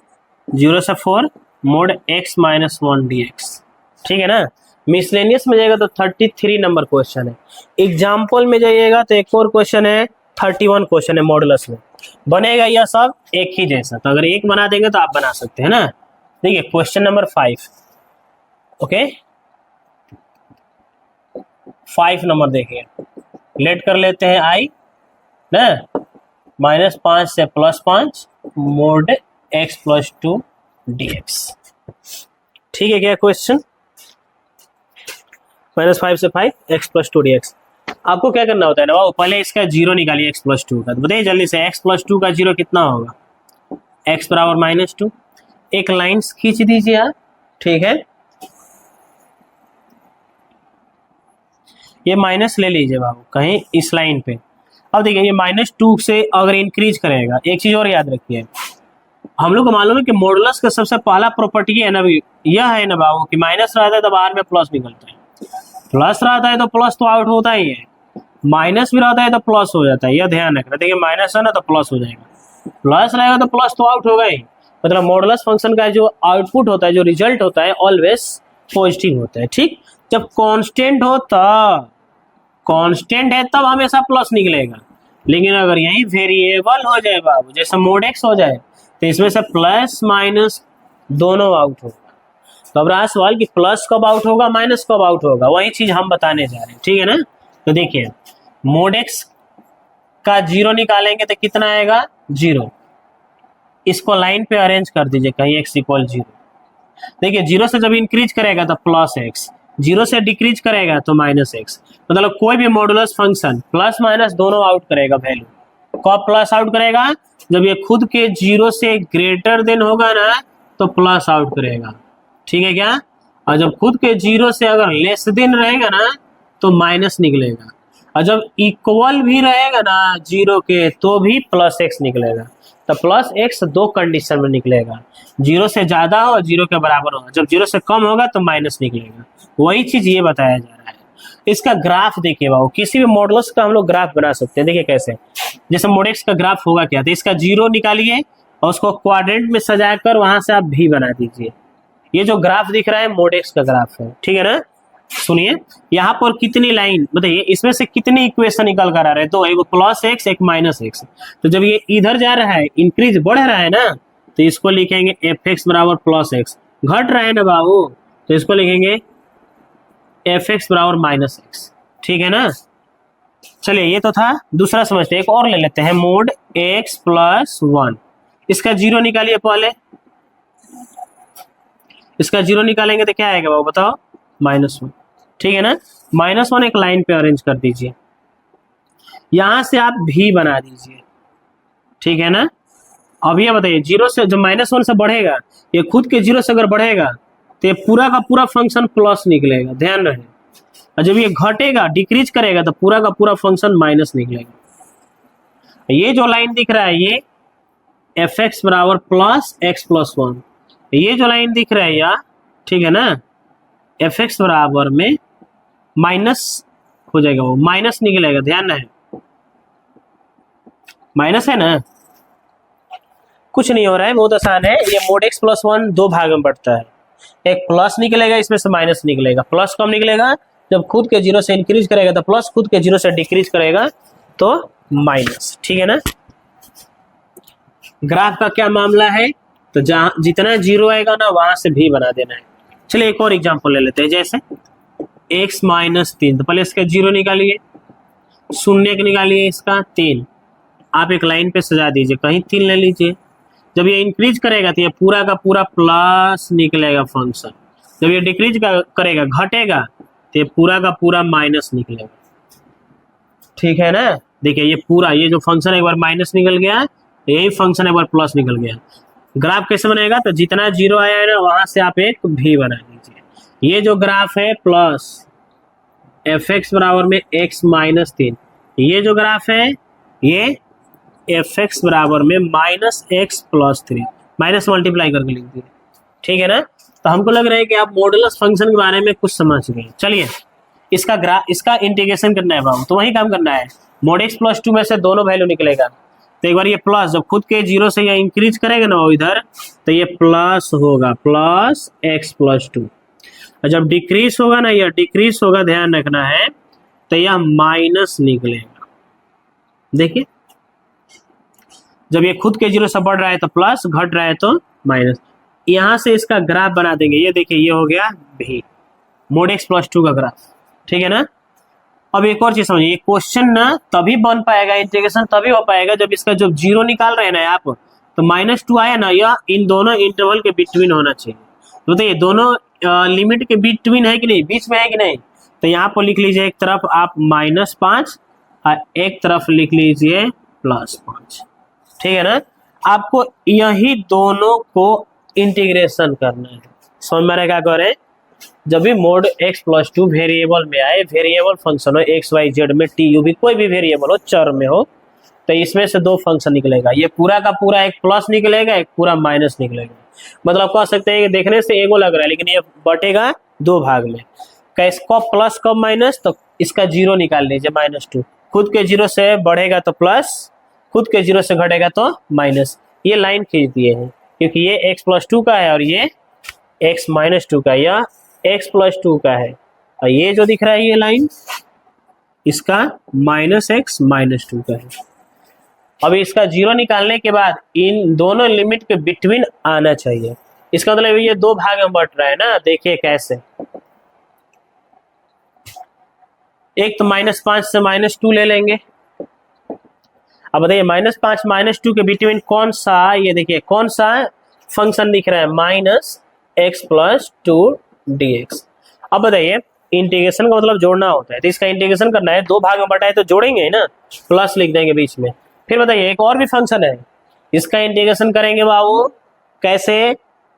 0 से 4 मोड x - 1 dx, ठीक है ना। मिसलेनियस में जाएगा तो 33 नंबर क्वेश्चन है। एग्जाम्पल में जाइएगा तो एक और क्वेश्चन है, 31 क्वेश्चन है मॉडुलस में। बनेगा यह सब एक ही जैसा, तो अगर एक बना देंगे तो आप बना सकते हैं ना। देखिए क्वेश्चन नंबर 5, ओके 5 नंबर देखिए, लेट कर लेते हैं i ना, -5 से +5 मोड x + 2 dx, ठीक है क्या क्वेश्चन। -5 से 5 x + 2 dx। आपको क्या करना होता है ना बाबू, पहले इसका 0 निकालिए x + 2 का, तो बताइए जल्दी से x + 2 का 0 कितना होगा, x बराबर -2। एक लाइन खींच दीजिए आप, ठीक है, ये माइनस ले लीजिए बाबू कहीं इस लाइन पे। अब देखिए ये -2 से अगर इंक्रीज करेगा, एक चीज और याद रखिए, हम लोग को मालूम है कि मॉडुलस का सबसे पहला प्रॉपर्टी है ना, यह है ना बाबू कि माइनस रहता है तो बाहर में प्लस निकलता है, प्लस रहता है तो प्लस तो आउट होता ही है, माइनस भी रहता है तो प्लस हो जाता है, यह ध्यान रखना। देखिए माइनस है ना तो प्लस हो जाएगा, प्लस रहेगा तो प्लस तो आउट होगा ही। मतलब मॉडुलस फंक्शन का जो आउटपुट होता है, जो रिजल्ट होता है, ऑलवेज पॉजिटिव होता है, ठीक। जब कांस्टेंट हो तब, कांस्टेंट है तब हमेशा प्लस निकलेगा, लेकिन अगर यही वेरिएबल हो जाए बाबू, जैसे मोड एक्स हो जाए, तो इसमें से प्लस माइनस दोनों आउट होगा। तो अब रहा सवाल कि प्लस कब आउट होगा, माइनस कब आउट होगा, वही चीज हम बताने जा रहे हैं, ठीक है ना। तो देखिए मोड एक्स का 0 निकालेंगे तो कितना आएगा, 0। इसको लाइन पे अरेंज कर दीजिए कहीं x = 0। देखिए 0 से जब इंक्रीज करेगा तो +x, जीरो से डिक्रीज करेगा तो माइनस एक्स, मतलब कोई भी मॉडुलस फंक्शन प्लस माइनस दोनों आउट करेगा वैल्यू। कब प्लस आउट करेगा? जब ये खुद के जीरो से ग्रेटर देन होगा ना तो प्लस आउट करेगा, ठीक है क्या? और जब खुद के जीरो से अगर लेस देन रहेगा ना तो माइनस निकलेगा, और जब इक्वल भी रहेगा ना जीरो के तो भी प्लस एक्स निकलेगा। तो प्लस एक्स दो कंडीशन में निकलेगा, जीरो से ज्यादा हो और जीरो के बराबर होगा, जब जीरो से कम होगा तो माइनस निकलेगा। वही चीज ये बताया जा रहा है। इसका ग्राफ देखिए बाबू, किसी भी मॉडल्स का हम लोग ग्राफ बना सकते हैं। देखिए कैसे, जैसे मोडेक्स का ग्राफ होगा क्या, तो इसका जीरो निकालिए और उसको क्वाड्रेंट में सजाकर वहां से आप भी बना दीजिए। ये जो ग्राफ दिख रहा है मोडेक्स का ग्राफ है, ठीक है ना? सुनिए, यहाँ पर कितनी लाइन बताइए, इसमें से कितनी इक्वेशन निकल कर आ रहे हैं? तो एक प्लस एक्स एक माइनस एक्स। तो जब ये इधर जा रहा है, इंक्रीज बढ़ रहा है ना, तो इसको लिखेंगे एफ एक्स बराबर प्लस एक्स। घट रहा है ना बाबू, तो इसको लिखेंगे एफ एक्स बराबर माइनस एक्स, ठीक है ना? चलिए ये तो था, दूसरा समझते हैं, एक और ले लेते हैं, मोड एक्स प्लस वन। इसका जीरो निकालिए पहले, इसका जीरो निकालेंगे तो क्या आएगा बाबू बताओ? माइनस वन, ठीक है ना? माइनस वन एक लाइन पे अरेंज कर दीजिए, यहां से आप भी बना दीजिए, ठीक है ना? अब ये बताइए, जीरो से जब माइनस वन से बढ़ेगा, ये खुद के जीरो से अगर बढ़ेगा तो ये पूरा का पूरा फंक्शन प्लस निकलेगा, ध्यान रहे। और जब ये घटेगा डिक्रीज करेगा तो पूरा का पूरा फंक्शन माइनस निकलेगा। ये जो लाइन दिख रहा है ये एफ एक्स बराबर प्लस एक्स प्लस वन, ये जो लाइन दिख रहा है यार, ठीक है ना? एफ एक्स बराबर में माइनस हो जाएगा, वो माइनस निकलेगा, ध्यान रहे। माइनस है ना, कुछ नहीं हो रहा है, बहुत आसान है। ये मोड एक्स प्लस वन दो भाग में बढ़ता है, एक प्लस निकलेगा, इसमें से माइनस निकलेगा। प्लस कब निकलेगा? जब खुद के जीरो से इंक्रीज करेगा तो प्लस, खुद के जीरो से डिक्रीज करेगा तो माइनस, ठीक है ना? ग्राफ का क्या मामला है? तो जहां जितना जीरो आएगा ना वहां से भी बना देना है। चलिए एक और एग्जांपल ले लेते हैं, जैसे x माइनस तीन। तो पहले इसका जीरो निकालिए, शून्य के निकालिए, इसका तीन, आप एक लाइन पे सजा दीजिए, कहीं तीन ले लीजिए। जब ये इंक्रीज करेगा तो ये पूरा का पूरा प्लस निकलेगा फंक्शन, जब ये डिक्रीज करेगा घटेगा तो ये पूरा का पूरा माइनस निकलेगा, ठीक है ना? देखिए ये पूरा, ये जो फंक्शन एक बार माइनस निकल गया, यही फंक्शन एक बार प्लस निकल गया। ग्राफ कैसे बनेगा? तो जितना जीरो आया है ना वहां से आप एक भी बना दीजिए। ये जो ग्राफ है प्लस एफ एक्स बराबर में एक्स माइनस तीन, ये जो ग्राफ है ये एफ एक्स बराबर में minus x plus three, minus multiply करके लिख दिए, ठीक है ना? तो हमको लग रहा है कि आप मॉडुलस फंक्शन के बारे में कुछ समझ गए। चलिए इसका इंटीग्रेशन करना है बाबू, तो वही काम करना है। मोड एक्स प्लस टू में से दोनों वैल्यू निकलेगा, तो एक बार ये प्लस जब खुद के जीरो से ये इंक्रीज करेगा ना इधर, तो ये प्लस होगा, प्लस एक्स प्लस टू। और जब डिक्रीज होगा ना, यह डिक्रीज होगा, ध्यान रखना है, तो यह माइनस निकलेगा। देखिए जब ये खुद के जीरो से बढ़ रहा है तो प्लस, घट रहा है तो माइनस। यहां से इसका ग्राफ बना देंगे, ये देखिए ये हो गया भी मोड एक्स प्लस टू का ग्राफ, ठीक है ना? अब एक और चीज समझिए, क्वेश्चन ना तभी बन पाएगा, इंटीग्रेशन तभी हो पाएगा जब इसका जब जीरो निकाल रहे हैं ना आप, तो माइनस टू आया ना, यह इन दोनों इंटरवल के बिटवीन होना चाहिए। तो बताइए दोनों लिमिट के बिटवीन है कि नहीं, बीच में है कि नहीं? तो यहाँ पर लिख लीजिए, एक तरफ आप माइनस पांच और एक तरफ लिख लीजिए प्लस पांच, ठीक है ना? आपको यही दोनों को इंटीग्रेशन करना है। समझ में आ रहा है क्या करें? जब भी mode x plus two variable में आए, वेरिएबल फंक्शन हो एक्स वाई जेड में, टी यू भी कोई भी वेरिएबल हो, चर में हो, तो इसमें से दो फंक्शन निकलेगा। ये पूरा का पूरा एक प्लस निकलेगा, एक पूरा माइनस निकलेगा। मतलब कह सकते हैं कि देखने से एगो लग रहा है, लेकिन ये बटेगा दो भाग में। कब प्लस कब माइनस? तो इसका जीरो निकाल लीजिए, माइनस टू। खुद के जीरो से बढ़ेगा तो प्लस, खुद के जीरो से घटेगा तो माइनस। ये लाइन खींच दिए हैं क्योंकि ये एक्स प्लस टू का है और ये एक्स माइनस टू का, या एक्स प्लस टू का है, और ये जो दिख रहा है ये लाइन इसका माइनस एक्स माइनस टू का है। अब इसका जीरो निकालने के बाद इन दोनों लिमिट के बिटवीन आना चाहिए। इसका मतलब ये दो भाग में बट रहा है ना, देखिए कैसे। एक तो माइनस पांच से माइनस टू ले लेंगे। अब बताइए माइनस पांच माइनस टू के बिटवीन कौन सा, ये देखिए कौन सा फंक्शन दिख रहा है, minus x plus two D x. अब बताइए इंटीग्रेशन का मतलब जोड़ना होता है, तो इसका इंटीग्रेशन करना है, दो भाग में बटा है तो जोड़ेंगे ही ना, प्लस लिख देंगे बीच में। फिर बताइए एक और भी फंक्शन है, इसका इंटीग्रेशन करेंगे बाबू कैसे,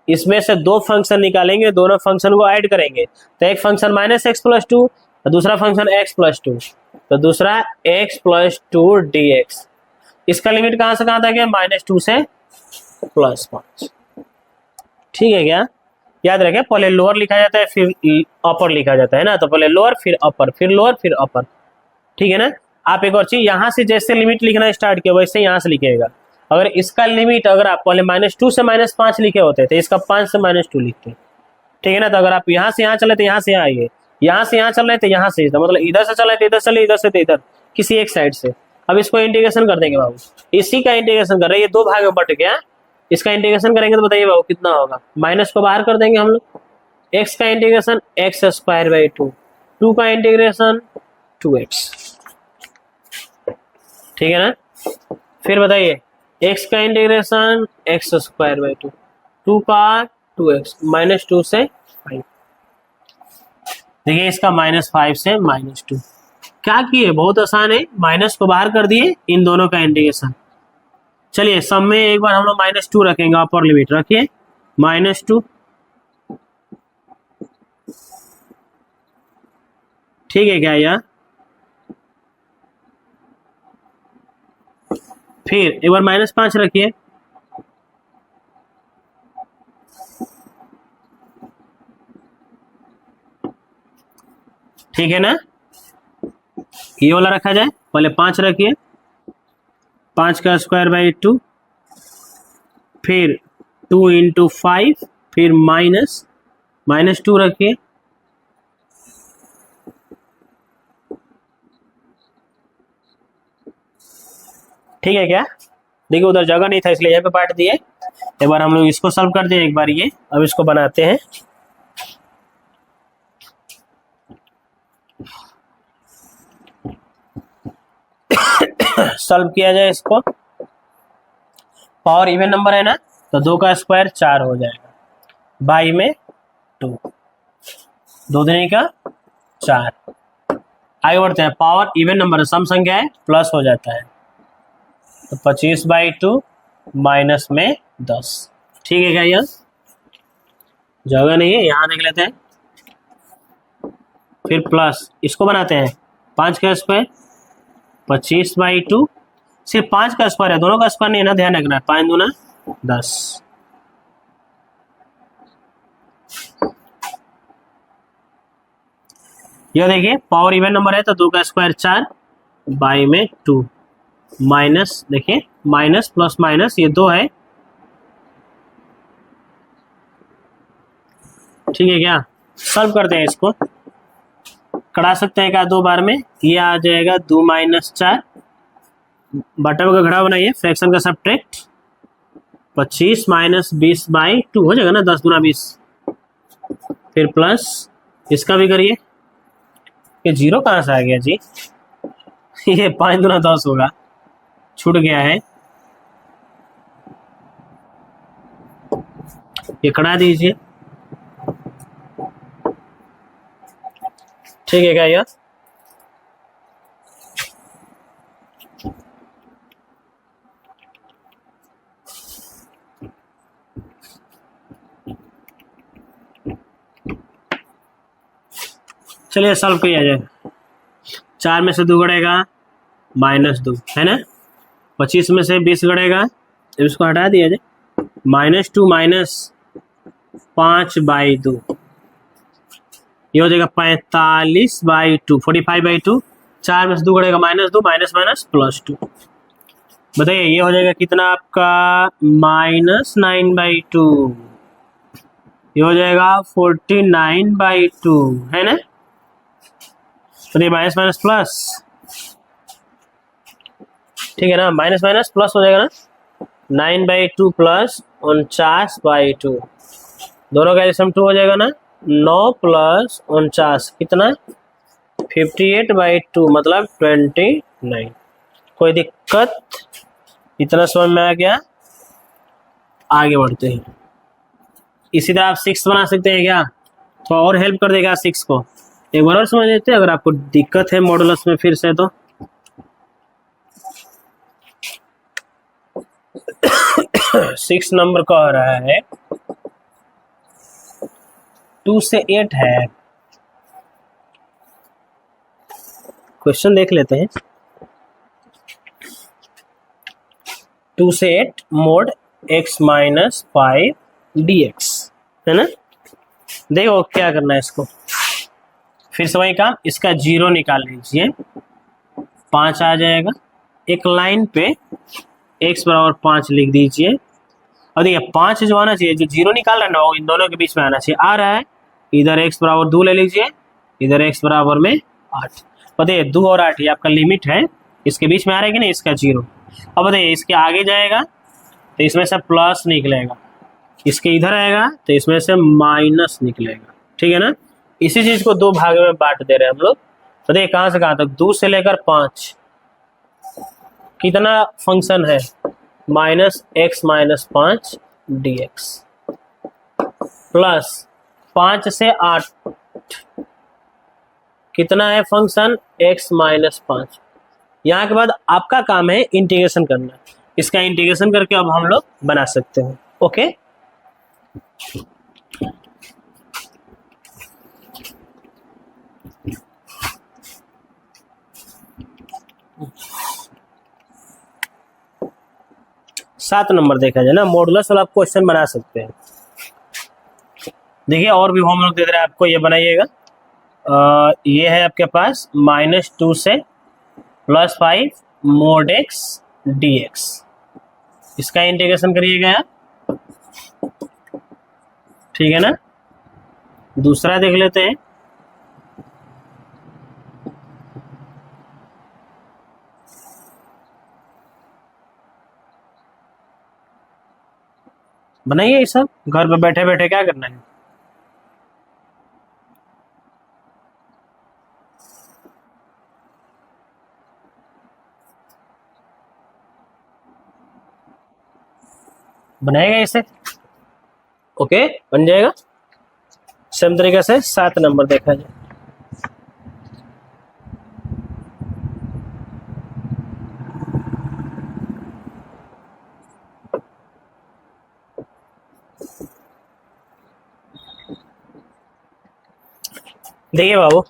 इसमें से दो फंक्शन निकालेंगे, दोनों फंक्शन को ऐड करेंगे, तो एक function minus x plus two और दूसरा फंक्शन एक्स प्लस टू, तो दूसरा x plus two D x. इसका लिमिट कहां से कहां तक है, -2 से +5। ठीक है क्या, याद रखें पहले लोअर लिखा जाता है फिर अपर लिखा जाता है ना, तो पहले लोअर फिर अपर फिर लोअर फिर अपर। ठीक है ना। आप एक और चीज, यहां से जैसे लिमिट लिखना स्टार्ट किया वैसे यहां से लिखेगा। अगर इसका लिमिट अगर आप पहले -2 से -5 लिखे होते तो इसका 5 से -2 लिखते। ठीक है ना। तो अगर आप यहाँ से यहाँ चले तो यहाँ से यहाँ आइए, यहाँ से यहाँ चल रहे थे यहाँ से, मतलब इधर से चले तो इधर चले, इधर से तो इधर, किसी एक साइड से। अब इसको इंटीग्रेशन कर देंगे बाबू, इसी का इंटीग्रेशन कर रहे हैं, ये दो भाग में बट गया, इसका इंटीग्रेशन करेंगे तो बताइए बाबू कितना होगा, माइनस को बाहर कर देंगे हम लोग, एक्स का इंटीग्रेशन x²/2, 2 का इंटीग्रेशन 2x। ठीक है ना। फिर बताइए x का इंटीग्रेशन x²/2, 2 का 2x, -2 से 5। देखिए इसका -5 से -2 क्या किए, बहुत आसान है, माइनस को बाहर कर दिए, इन दोनों का इंटीग्रेशन। चलिए सब में एक बार हम लोग -2 रखेंगे, अपर लिमिट रखिए -2। ठीक है क्या यह, फिर एक बार -5 रखिए, ठीक है ना। ये वाला रखा जाए, पहले 5 रखिए, 5 का स्क्वायर/2, फिर 2 × 5, फिर -2 रखिए, ठीक है क्या। देखिए उधर जगह नहीं था इसलिए यहाँ पे बांट दिए। एक बार हम लोग इसको सॉल्व कर दिए एक बार ये, अब इसको बनाते हैं। सॉल्व किया जाए इसको, पावर इवन नंबर है ना, तो 2 का स्क्वायर 4 हो जाएगा, बाई में 2, 2 दूनी का 4। आगे बढ़ते हैं, पावर इवन नंबर सम संख्या है, प्लस हो जाता है, तो 25/2 माइनस में 10। ठीक है क्या, यह जगह नहीं है, यहां देख लेते हैं। फिर प्लस इसको बनाते हैं, 5 का स्क्वायर 25/2, सिर्फ 5 का स्क्वायर है, दोनों का स्क्वायर नहीं है ना, ध्यान रखना है, 5 दूना 10। यह देखिए पावर इवन नंबर है तो 2 का स्क्वायर 4 बाई में 2, माइनस देखिए माइनस प्लस माइनस ये 2 है। ठीक है क्या, सॉल्व करते हैं इसको, करा सकते हैं क्या 2 बार में, ये आ जाएगा 2 - 4, बटन का घड़ा बनाइए, फ्रैक्शन का सब्ट्रैक्ट, 25 - 20/2 हो जाएगा ना, 10 दूना 20। फिर प्लस इसका भी करिए, ये 0 कहाँ से आ गया जी ये 5 दूना 10 होगा, छूट गया है, ये कटा दीजिए। ठीक है क्या यह, चलिए सॉल्व किया जाए। 4 में से 2 गड़ेगा -2 है ना, 25 में से 20 गड़ेगा, इसको हटा दिया जाए, -2 - 5/2, ये हो जाएगा 45/2, 45/2। 4 में से 2 गड़ेगा -2, माइनस +2, बताइए ये हो जाएगा कितना आपका -9/2, ये हो जाएगा 49/2 है ना। तो ये माइनस माइनस प्लस, ठीक है ना, माइनस माइनस प्लस हो जाएगा ना, 9/2 प्लस 49/2, दोनों का एडिशन 2 हो जाएगा ना, 9 + 49 कितना 58/2 मतलब 29। कोई दिक्कत, इतना समझ में आ गया, आगे बढ़ते हैं। इसी तरह आप 6 बना सकते हैं क्या, तो और हेल्प कर देगा 6 को। एक बार और समझ लेते हैं, अगर आपको दिक्कत है मॉडुलस में फिर से तो 6 नंबर का आ रहा है 2 से 8 है। क्वेश्चन देख लेते हैं। 2 से 8 मोड x माइनस 5 dx है ना। देखो क्या करना है इसको, फिर से वही काम, इसका 0 निकाल लीजिए, 5 आ जाएगा। एक लाइन पे x बराबर 5 लिख दीजिए, और देखिए 5 जो आना चाहिए, जो 0 निकाल रहा है ना वो इन दोनों के बीच में आना चाहिए, आ रहा है। इधर x बराबर 2 ले लीजिए, इधर x बराबर में 8। बताइए 2 और 8 ये आपका लिमिट है, इसके बीच में आ रहा है कि नहीं, इसका 0। अब बताइए इसके आगे जाएगा तो इसमें से प्लस निकलेगा, इसके इधर आएगा तो इसमें से माइनस निकलेगा, ठीक है ना। इसी चीज को 2 भाग में बांट दे रहे हैं हम लोग। बताइए कहां से कहां तक, 2 से लेकर 5 कितना फंक्शन है, minus x minus 5 dx, plus 5 से 8 कितना है फंक्शन, x माइनस 5। यहाँ के बाद आपका काम है इंटीग्रेशन करना, इसका इंटीग्रेशन करके अब हम लोग बना सकते हैं। ओके, सात नंबर देखा जाए ना, मॉडुलस वाला आप क्वेश्चन बना सकते हैं। देखिए और भी होमवर्क दे रहे हैं आपको, ये बनाइएगा। ये है आपके पास -2 से +5 mod x dx, इसका इंटीग्रेशन करिएगा आप, ठीक है ना। दूसरा देख लेते हैं। बनाइए ये सब, घर पे बैठे बैठे क्या करना है। बनाएगा इसे, ओके बन जाएगा। सेम तरीके से 7 नंबर देखा जाए। देखिए बाबू,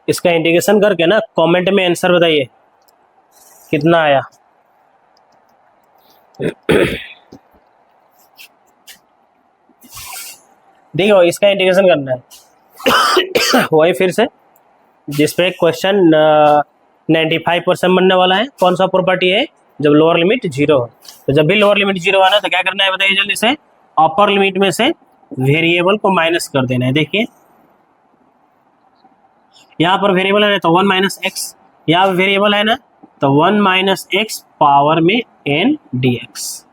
इसका इंटीग्रेशन करके ना कमेंट में आंसर बताइए कितना आया। देखो इसका इंटीग्रेशन करना है वही फिर से, जिसपे क्वेश्चन 95% बनने वाला है। कौन सा प्रॉपर्टी है, जब लोअर लिमिट 0 हो। तो जब भी लोअर लिमिट 0 आना तो क्या करना है बताइए जल्दी से, अपर लिमिट में से वेरिएबल को माइनस कर देना है। देखिए यहाँ पर वेरिएबल है ना तो 1 माइनस एक्स, यहाँ वेरिएबल है ना तो 1 माइनस एक्स पावर में n dx।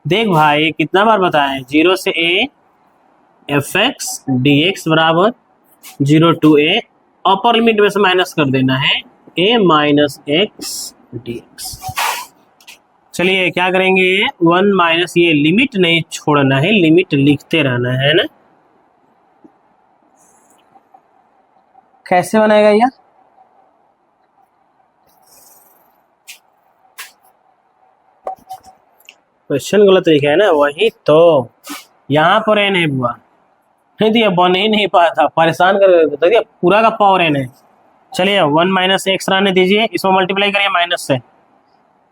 देख भाई कितना बार बताएं, 0 से a fx dx बराबर 0 to a, अपर लिमिट में से माइनस कर देना है a माइनस एक्स dx। चलिए क्या करेंगे, 1 माइनस, ये लिमिट नहीं छोड़ना है, लिमिट लिखते रहना है ना। कैसे बनाएगा यार, क्वेश्चन गलत लिखा है ना, वही तो यहाँ पर n है बुआ, नहीं दिया बन ही नहीं पाया, परेशान कर दिया, पूरा का पावर n है। चलिए 1 माइनस एक्स रहने दीजिए, इसमें मल्टीप्लाई करिए माइनस से,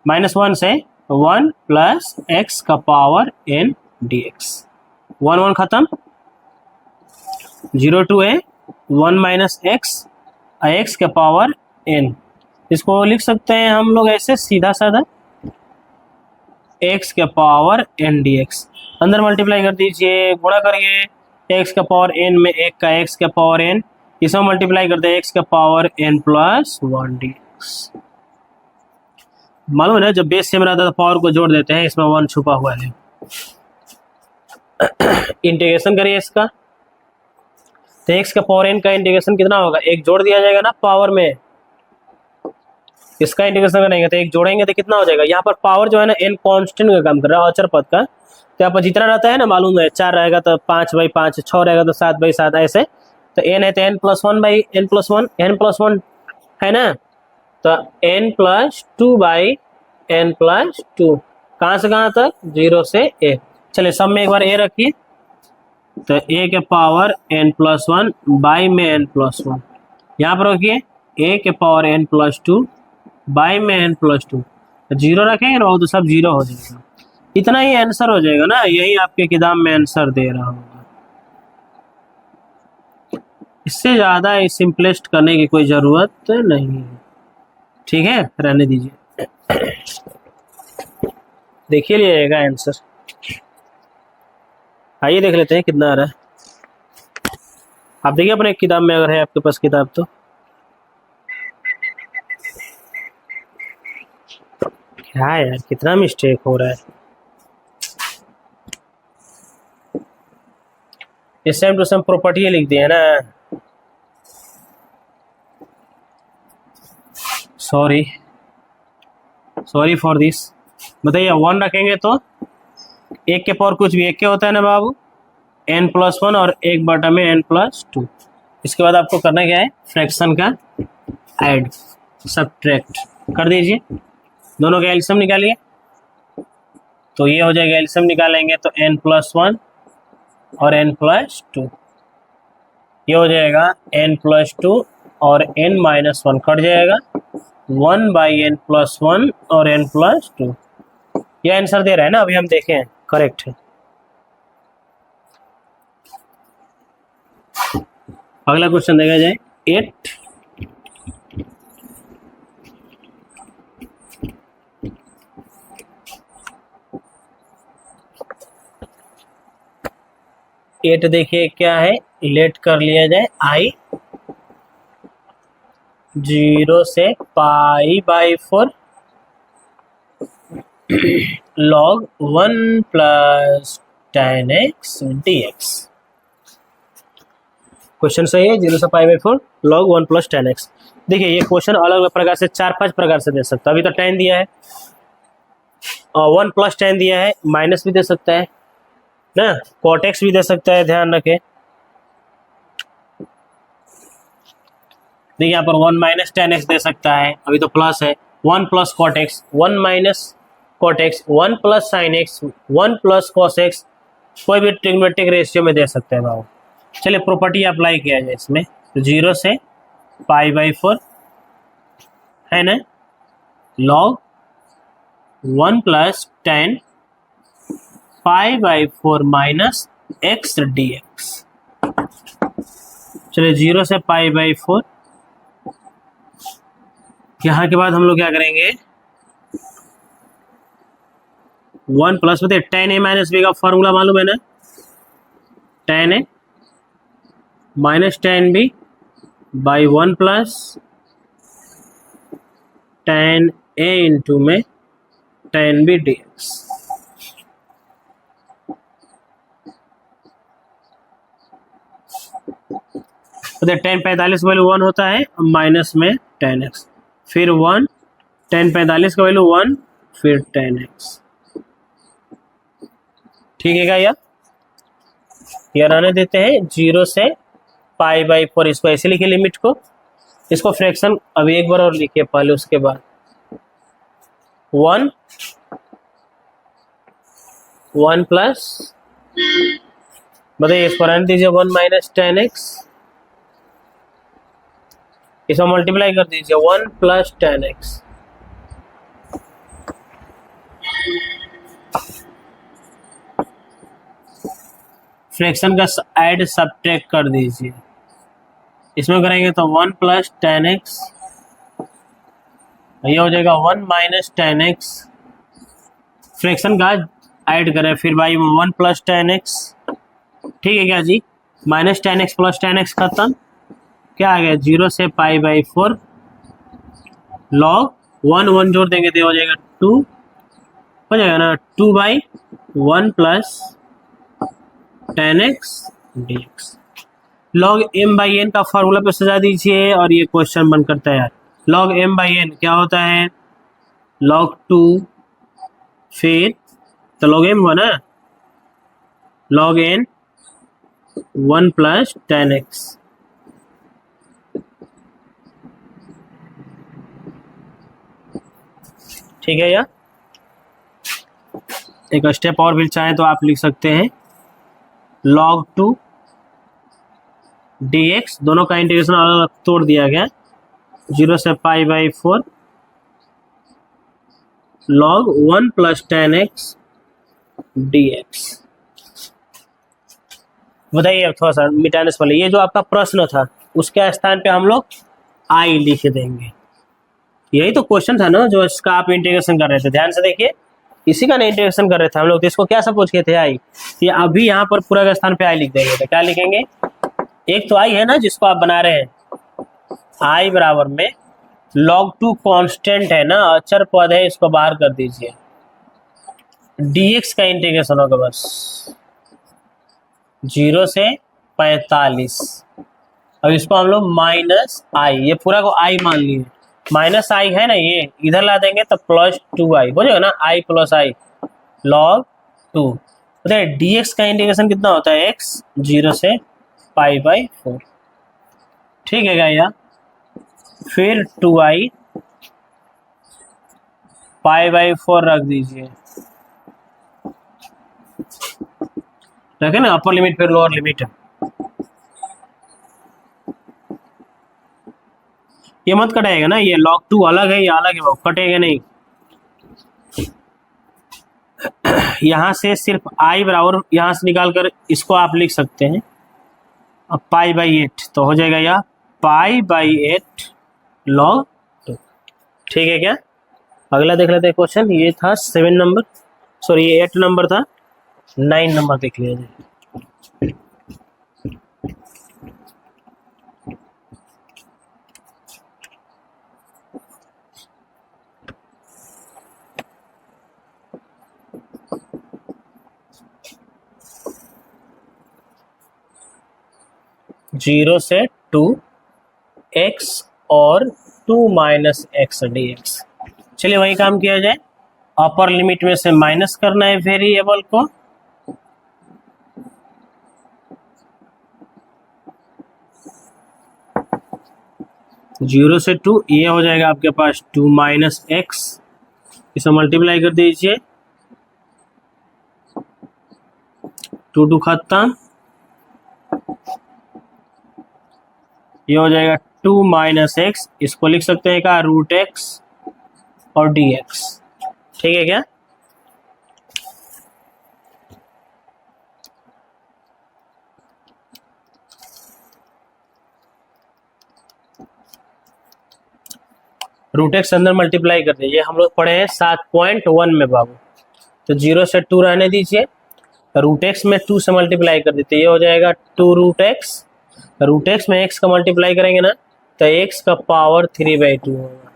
-1 से 1 प्लस एक्स का पावर n dx, 1 1 खत्म, 0 to a 1 minus x x के पावर n। इसको लिख सकते हैं हम लोग ऐसे सीधा साधा, x के पावर n dx, अंदर मल्टीप्लाई कर दीजिए, गुणा करिए x के पावर n में 1 का x के पावर n, इसमें मल्टीप्लाई कर दे x के पावर n प्लस 1 dx। मालूम है ना जब बेस सेम रहता है तो पावर को जोड़ देते हैं, इसमें 1 छुपा हुआ है। इंटीग्रेशन करिए इसका, तो x का पावर n का इंटीग्रेशन कितना होगा, एक जोड़ दिया जाएगा ना पावर में, इसका इंटीग्रेशन करेंगे तो एक जोड़ेंगे तो कितना हो जाएगा, यहाँ पर पावर जो है ना n कांस्टेंट का काम कर रहा है, अचर पद का, तो यहाँ पर जितना रहता है ना मालूम है, 4 रहेगा तो 5/5, 6 रहेगा तो 7/7, ऐसे। तो n है तो n+1/n+1, n+1 है ना, तो n+2/n+2, कहाँ से कहाँ तक, 0 से a। चलिए सब में एक बार a रखिए, तो a के पावर n+1 बाई में n+1, यहाँ पर रखिए a के पावर n+2 बाई में n+2, 0 रखेंगे ना तो सब 0 हो जाएगा। इतना ही आंसर हो जाएगा ना, यही आपके किताब में आंसर दे रहा होगा। इससे ज़्यादा सिंपलेस्ट करने की कोई ज़रूरत नहीं है, ठीक है, रहने दीजिए। देखिए लीजिएगा आंसर, आइए देख लेते हैं कितना आ रहा है। आप देखिए अपने किताब में, अगर है आपके पास किताब तो। क्या है यार, कितना मिस्टेक हो रहा है। इस सेम टू सेम प्रॉपर्टी लिख दिए ना, सॉरी फॉर दिस। बताइए 1 रखेंगे तो 1 के पावर कुछ भी 1 के होता है ना बाबू, n+1 और 1/में n+2। इसके बाद आपको करना क्या है, फ्रैक्शन का ऐड सब्ट्रैक्ट कर दीजिए, दोनों का एलसीएम निकालिए। तो ये हो जाएगा, एलसीएम निकालेंगे तो n+1 और n+2, ये हो जाएगा n+2 और n-1 कट जाएगा, 1/n+1 और n+2। ये आंसर दे रहा है ना, अभी हम देखें करेक्ट है। अगला क्वेश्चन देखा जाए 8। देखिए क्या है, लेट कर लिया जाए i 0 से π/4 log 1 + tan x dx। Question सही है, 0 से π/4 log 1 + tan x। देखिए ये क्वेश्चन अलग अलग प्रकार से 4-5 प्रकार से दे सकता है। अभी तो tan दिया है, 1 + tan दिया है, माइनस भी दे सकता है ना, cot x भी दे सकता है, ध्यान रखें। देखिए यहाँ पर 1 - tan x दे सकता है, अभी तो प्लस है, 1 + cot x, 1 - cot x, 1 + sin x, 1 + cos x, कोई भी ट्रिग्नोमेट्रिक रेशियो में दे सकते हैं बाबू। चलिए प्रॉपर्टी अप्लाई किया जाए इसमें, तो 0 से π/4 है ना, log 1 + tan π/4 - x dx। चलिए 0 से π/4, यहाँ के बाद हम लोग क्या करेंगे, 1 प्लस बताइए tan a - b का फॉर्मूला मालूम है ना, tan a - tan b by 1 + tan a into में tan b dx। तो tan 45 वैल्यू 1 होता है, माइनस में tan x, फिर 1, tan 45 का वैल्यू 1, फिर tan x। ठीक है क्या यह रहने देते हैं, 0 से π/4, इसको ऐसे लिखे लिमिट को, इसको फ्रैक्शन अभी एक बार और लिखिए पहले, उसके बाद 1 प्लस, बताइए इसको रहने दीजिए 1 - tan x, इसको मल्टीप्लाई कर दीजिए 1 + tan x। फ्रैक्शन का ऐड सब्ट्रैक्ट कर दीजिए, इसमें करेंगे तो 1 + tan x, ये हो जाएगा 1 - tan x, फ्रैक्शन का ऐड करें फिर भाई 1 + tan x। ठीक है क्या जी, -tan x + tan x खत्म, क्या आ गया, 0 से π/4 log 1 जोड़ देंगे तो हो जाएगा 2, हो जाएगा ना, 2/1 + tan x dx। log m/n का फार्मूला पे सजा दीजिए और ये क्वेश्चन बन करता है यार। log m/n क्या होता है, log 2, फिर तो log m हुआ ना, log n 1 प्लस 10x। ठीक है। या एक स्टेप और भी चाहें तो आप लिख सकते हैं log 2 dx, दोनों का इंटीग्रेशन अलग अलग तोड़ दिया गया, 0 से π/4 log 1 प्लस 10x dx। बताइए अब थोड़ा सा मिटाने से पहले, ये जो आपका प्रश्न था उसके स्थान पे हम लोग आई लिख देंगे। यही तो क्वेश्चन था ना जो इसका आप इंटीग्रेशन कर रहे थे, ध्यान से देखिए, इसी का ना इंटीग्रेशन कर रहे थे हम लोग। तो इसको क्या सपोज किए थे, आई। ये अभी यहाँ पर पूरा के स्थान पे आई लिख देंगे। तो क्या लिखेंगे, एक तो आई है ना जिसको आप बना रहे हैं, आई बराबर में log 2 कांस्टेंट है ना, अचर पद है, इसको बाहर कर दीजिए। dx का इंटीग्रेशन होगा बस 0 से 45। अब इसको हम लोग माइनस आई, ये पूरा को आई मान लिए, माइनस आई है ना, ये इधर ला देंगे तो प्लस 2i हो जाएगा ना, आई प्लस आई log 2। बताइए dx का इंटीग्रेशन कितना होता है, x 0 से π/4। ठीक है क्या, फिर 2i π/4 रख दीजिए, रखे ना, अपर लिमिट फिर लोअर लिमिट। ये मत कटेगा ना, ये log 2 अलग है, ये अलग है, वो कटेगा नहीं। यहां से सिर्फ i बराबर यहां से निकाल कर इसको आप लिख सकते हैं, अब π/8 तो हो जाएगा या π/8 log 2। ठीक है क्या, अगला देख लेते हैं क्वेश्चन। ये था 7 नंबर, सॉरी ये 8 नंबर था, 9 नंबर देख लिया जाए। 0 से 2 x और 2 माइनस एक्स dx। चलिए वही काम किया जाए, अपर लिमिट में से माइनस करना है वेरिएबल को, जीरो से 2, ये हो जाएगा आपके पास 2 माइनस एक्स, इसे मल्टीप्लाई कर दीजिए, 2 खत्म, ये हो जाएगा 2 माइनस एक्स, इसको लिख सकते हैं क्या, रूट एक्स और dx। ठीक है क्या, रूट एक्स अंदर मल्टीप्लाई कर दीजिए। हम लोग पढ़े हैं 7.1 में बाबू, तो 0 से 2 रहने दीजिए, रूट एक्स में 2 से मल्टीप्लाई कर देते, ये हो जाएगा 2 रूट एक्स, रूट एक्स में x का मल्टीप्लाई करेंगे ना तो x का पावर 3/2 होगा।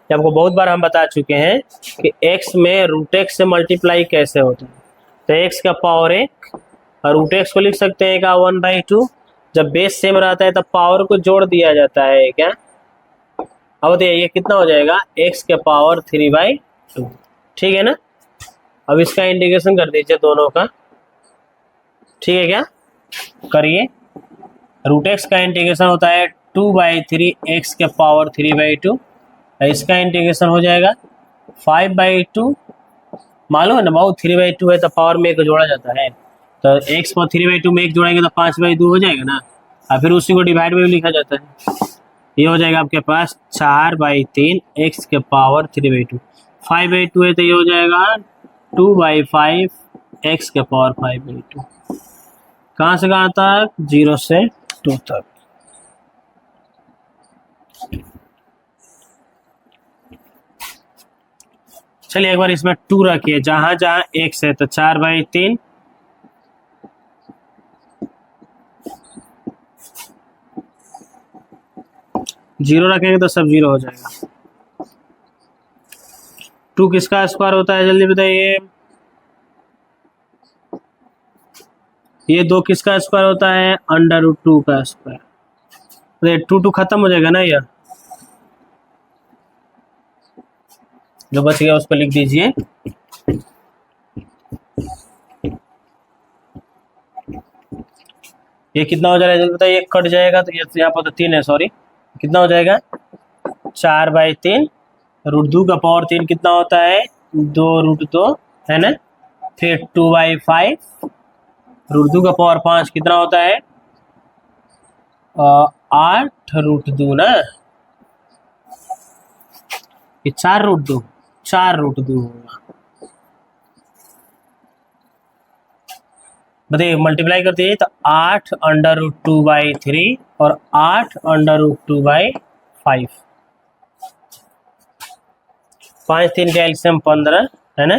आपको बहुत बार हम बता चुके हैं कि x में रूट एक्स से मल्टीप्लाई कैसे होता है, तो x का पावर 1 और रूट एक्स को लिख सकते हैं का 1/2। जब बेस सेम रहता है तब पावर को जोड़ दिया जाता है क्या। अब बताइए ये कितना हो जाएगा, x के पावर 3/2। ठीक है ना, अब इसका इंटीग्रेशन कर दीजिए दोनों का। ठीक है क्या, करिए, रूट एक्स का इंटीग्रेशन होता है 2/3 x के पावर 3/2, इसका इंटीग्रेशन हो जाएगा 5/2। मालूम है ना बहुत, 3/2 है तो पावर में एक जोड़ा जाता है, तो x को 3/2 में एक जोड़ेंगे तो 5/2 हो जाएगा ना, और फिर उसी को डिवाइड में भी लिखा जाता है। ये हो जाएगा आपके पास 4/3 x के पावर 3/2, 5/2 है तो ये हो जाएगा 2/5 x के पावर 5/2। कहाँ से कहाँ तक, 0 से 2 तक। चलिए एक बार इसमें 2 रखिए, जहां जहां x है तो 4/3, जीरो रखेंगे तो सब 0 हो जाएगा। 2 किसका स्क्वायर होता है जल्दी बताइए, ये 2 किसका स्क्वायर होता है, √2 का स्क्वायर। 2 खत्म हो जाएगा ना, ये जो बच गया उसको लिख दीजिए। ये कितना हो जाएगा जल्दी बताइए, ये कट जाएगा तो ये यहाँ पर तो 3 है, सॉरी, कितना हो जाएगा 4/3, √2 का पावर 3 कितना होता है 2√2 है ना, फिर 2/5, √2 का पावर 5 कितना होता है 8√2 ना, ये 4√2 होगा। बताइए मल्टीप्लाई करते हैं तो 8√2/3 और 8√2/5, 5 3 का एलसीएम 15 है ना,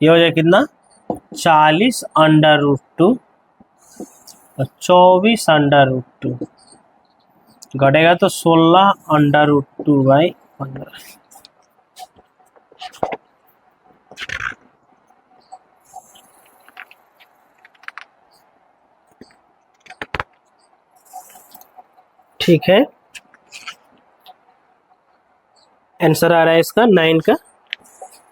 ये हो जाए कितना 40√2 और 24√2, घटेगा तो 16√2/15। ठीक है, आंसर आ रहा है इसका 9 का